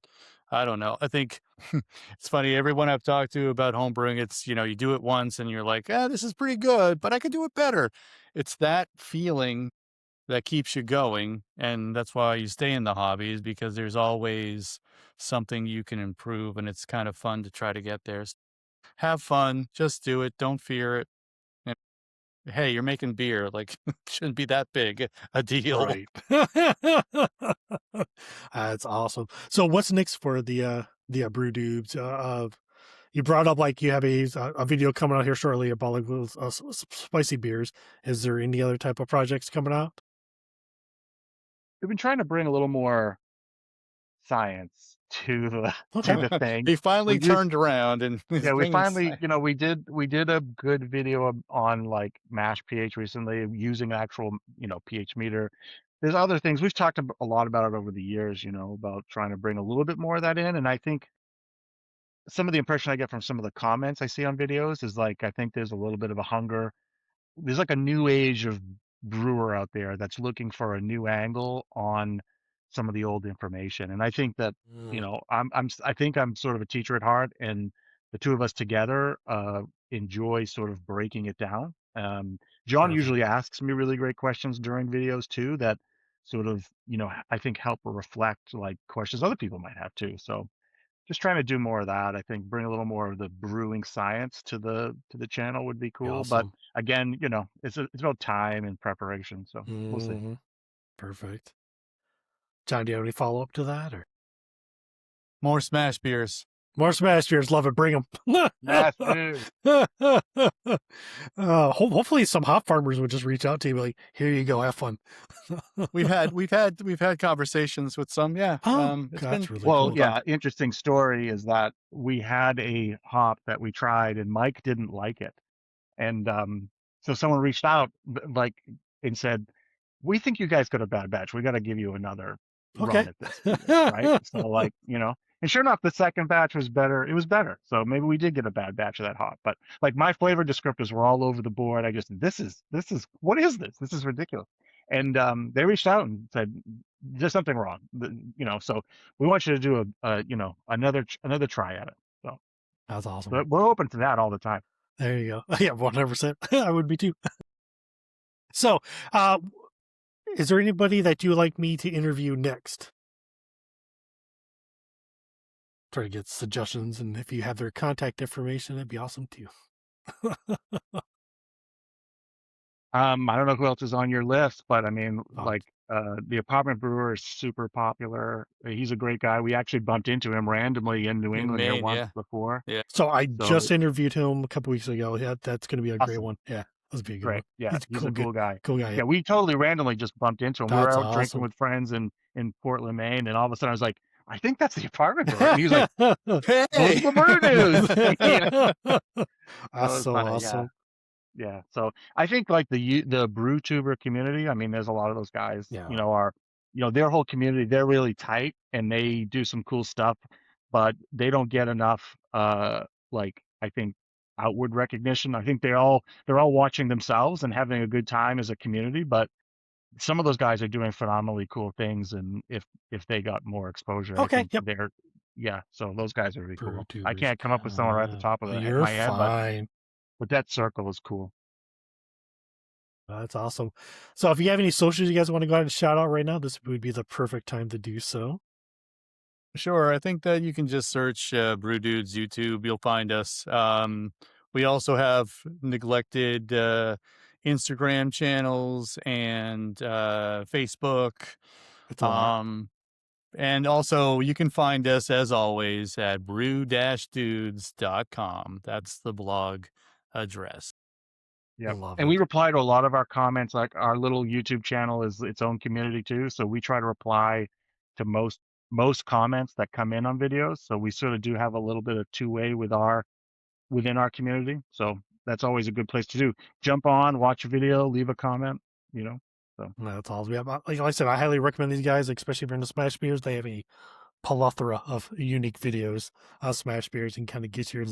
I don't know. I think it's funny. Everyone I've talked to about homebrewing, it's you do it once and you're like, this is pretty good, but I could do it better. It's that feeling that keeps you going, and that's why you stay in the hobby, is because there's always something you can improve, and it's kind of fun to try to get there. Have fun, just do it, don't fear it. And hey, you're making beer, like shouldn't be that big a deal. Right. That's awesome. So what's next for the Brewdudes? You brought up like you have a video coming out here shortly about like those spicy beers. Is there any other type of projects coming out? We've been trying to bring a little more science to the to Okay. the thing. He finally We used turned around and is Yeah, we bringing finally, we did a good video on like mash pH recently using an actual, pH meter. There's other things we've talked a lot about it over the years, about trying to bring a little bit more of that in. And I think some of the impression I get from some of the comments I see on videos is like I think there's a little bit of a hunger. There's like a new age of brewer out there that's looking for a new angle on some of the old information. And I think that, Mm, I think I'm sort of a teacher at heart, and the two of us together enjoy sort of breaking it down. John perfect. usually asks me really great questions during videos too that sort of, I think help reflect like questions other people might have too. So just trying to do more of that. I think bring a little more of the brewing science to the channel would be Be cool. But awesome. again, it's about time and preparation. So we'll see. Hmm. Perfect. John, do you have any follow up to that or? more smash beers. More smash beers, love it. Bring them. Yes, dude. Hopefully, some hop farmers would just reach out to you, like, "Here you go, have fun." We've had conversations with some. Yeah, Oh, it's that's been really Well, cool. yeah, interesting story is that we had a hop that we tried and Mike didn't like it. And so someone reached out like and said, "We think you guys got a bad batch. We got to give you another Okay. run at this beer," right? So like, and sure enough, the second batch was better. It was better. So maybe we did get a bad batch of that hop. But like my flavor descriptors were all over the board. I just this is what is this? This is ridiculous. And they reached out and said, "There's something wrong." So we want you to do another try at it. So That's awesome. but we're open to that all the time. There you go. Yeah, 100%. I would be too. So, uh, is there anybody that you would like me to interview next? Try to get suggestions, and if you have their contact information, that'd be awesome too. I don't know who else is on your list, but I mean, Oh, like, the apartment brewer is super popular. He's a great guy. We actually bumped into him randomly in New in England here Maine. once Yeah, before. yeah. so I So just interviewed him a couple weeks ago. Yeah, that's going to be a great awesome. one. Yeah, that'll be a good one. Great. Yeah, He's a he's a cool guy. cool guy. Yeah. Yeah, we totally randomly just bumped into him. We were That's out drinking awesome. with friends in Portland, Maine, and all of a sudden I was like, I think that's the apartment brewer. And he was like, those Hey, are the Brewdudes. You know? So it That's was so funny. Yeah. awesome. Yeah. So I think like the brew tuber community, I mean, there's a lot of those guys, Yeah. their whole community, they're really tight and they do some cool stuff, but they don't get enough, like I think outward recognition. I think they're all watching themselves and having a good time as a community, but some of those guys are doing phenomenally cool things. And if they got more exposure, I Okay. think Yep. yeah. So those guys are really cool. I Brewtubers. can't come up with someone right at the top of You're my head, but fine. that circle is cool. That's awesome. So if you have any socials you guys want to go ahead and shout out right now, this would be the perfect time to do so. Sure. I think that you can just search Brewdudes YouTube. You'll find us. We also have neglected Instagram channels and Facebook. It's a lot. And also you can find us as always at brew-dudes.com. That's the blog address. Yeah. Love And it. we reply to a lot of our comments. Like our little YouTube channel is its own community too. So we try to reply to most comments that come in on videos. So we sort of do have a little bit of two-way within our community. So that's always a good place to do. Jump on, watch a video, leave a comment, So That's all we have. Like I said, I highly recommend these guys, especially if you're into Smash Beers. They have a plethora of unique videos on Smash Beers and kind of gets your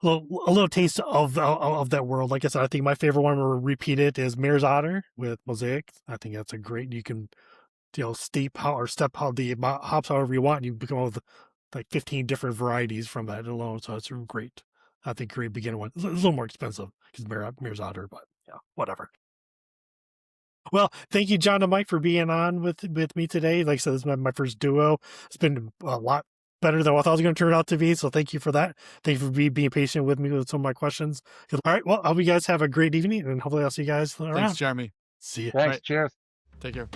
a little taste of that world. Like I said, I think my favorite one, we'll repeat it, is Mare's Otter with Mosaic. I think that's a great, you can, step how the hops however you want, and you become with like 15 different varieties from that alone. So it's a great, I think, great beginner one. It's a little more expensive because Mare's Otter, but yeah, whatever. Well, thank you, John and Mike, for being on with me today. Like I said, this is my first duo. It's been a lot better than what I thought it was going to turn out to be. So thank you for that. Thank you for being patient with me with some of my questions. All right. Well, I hope you guys have a great evening, and hopefully I'll see you guys around. Thanks, Jeremy. See you. thanks. Right. Cheers. Take care.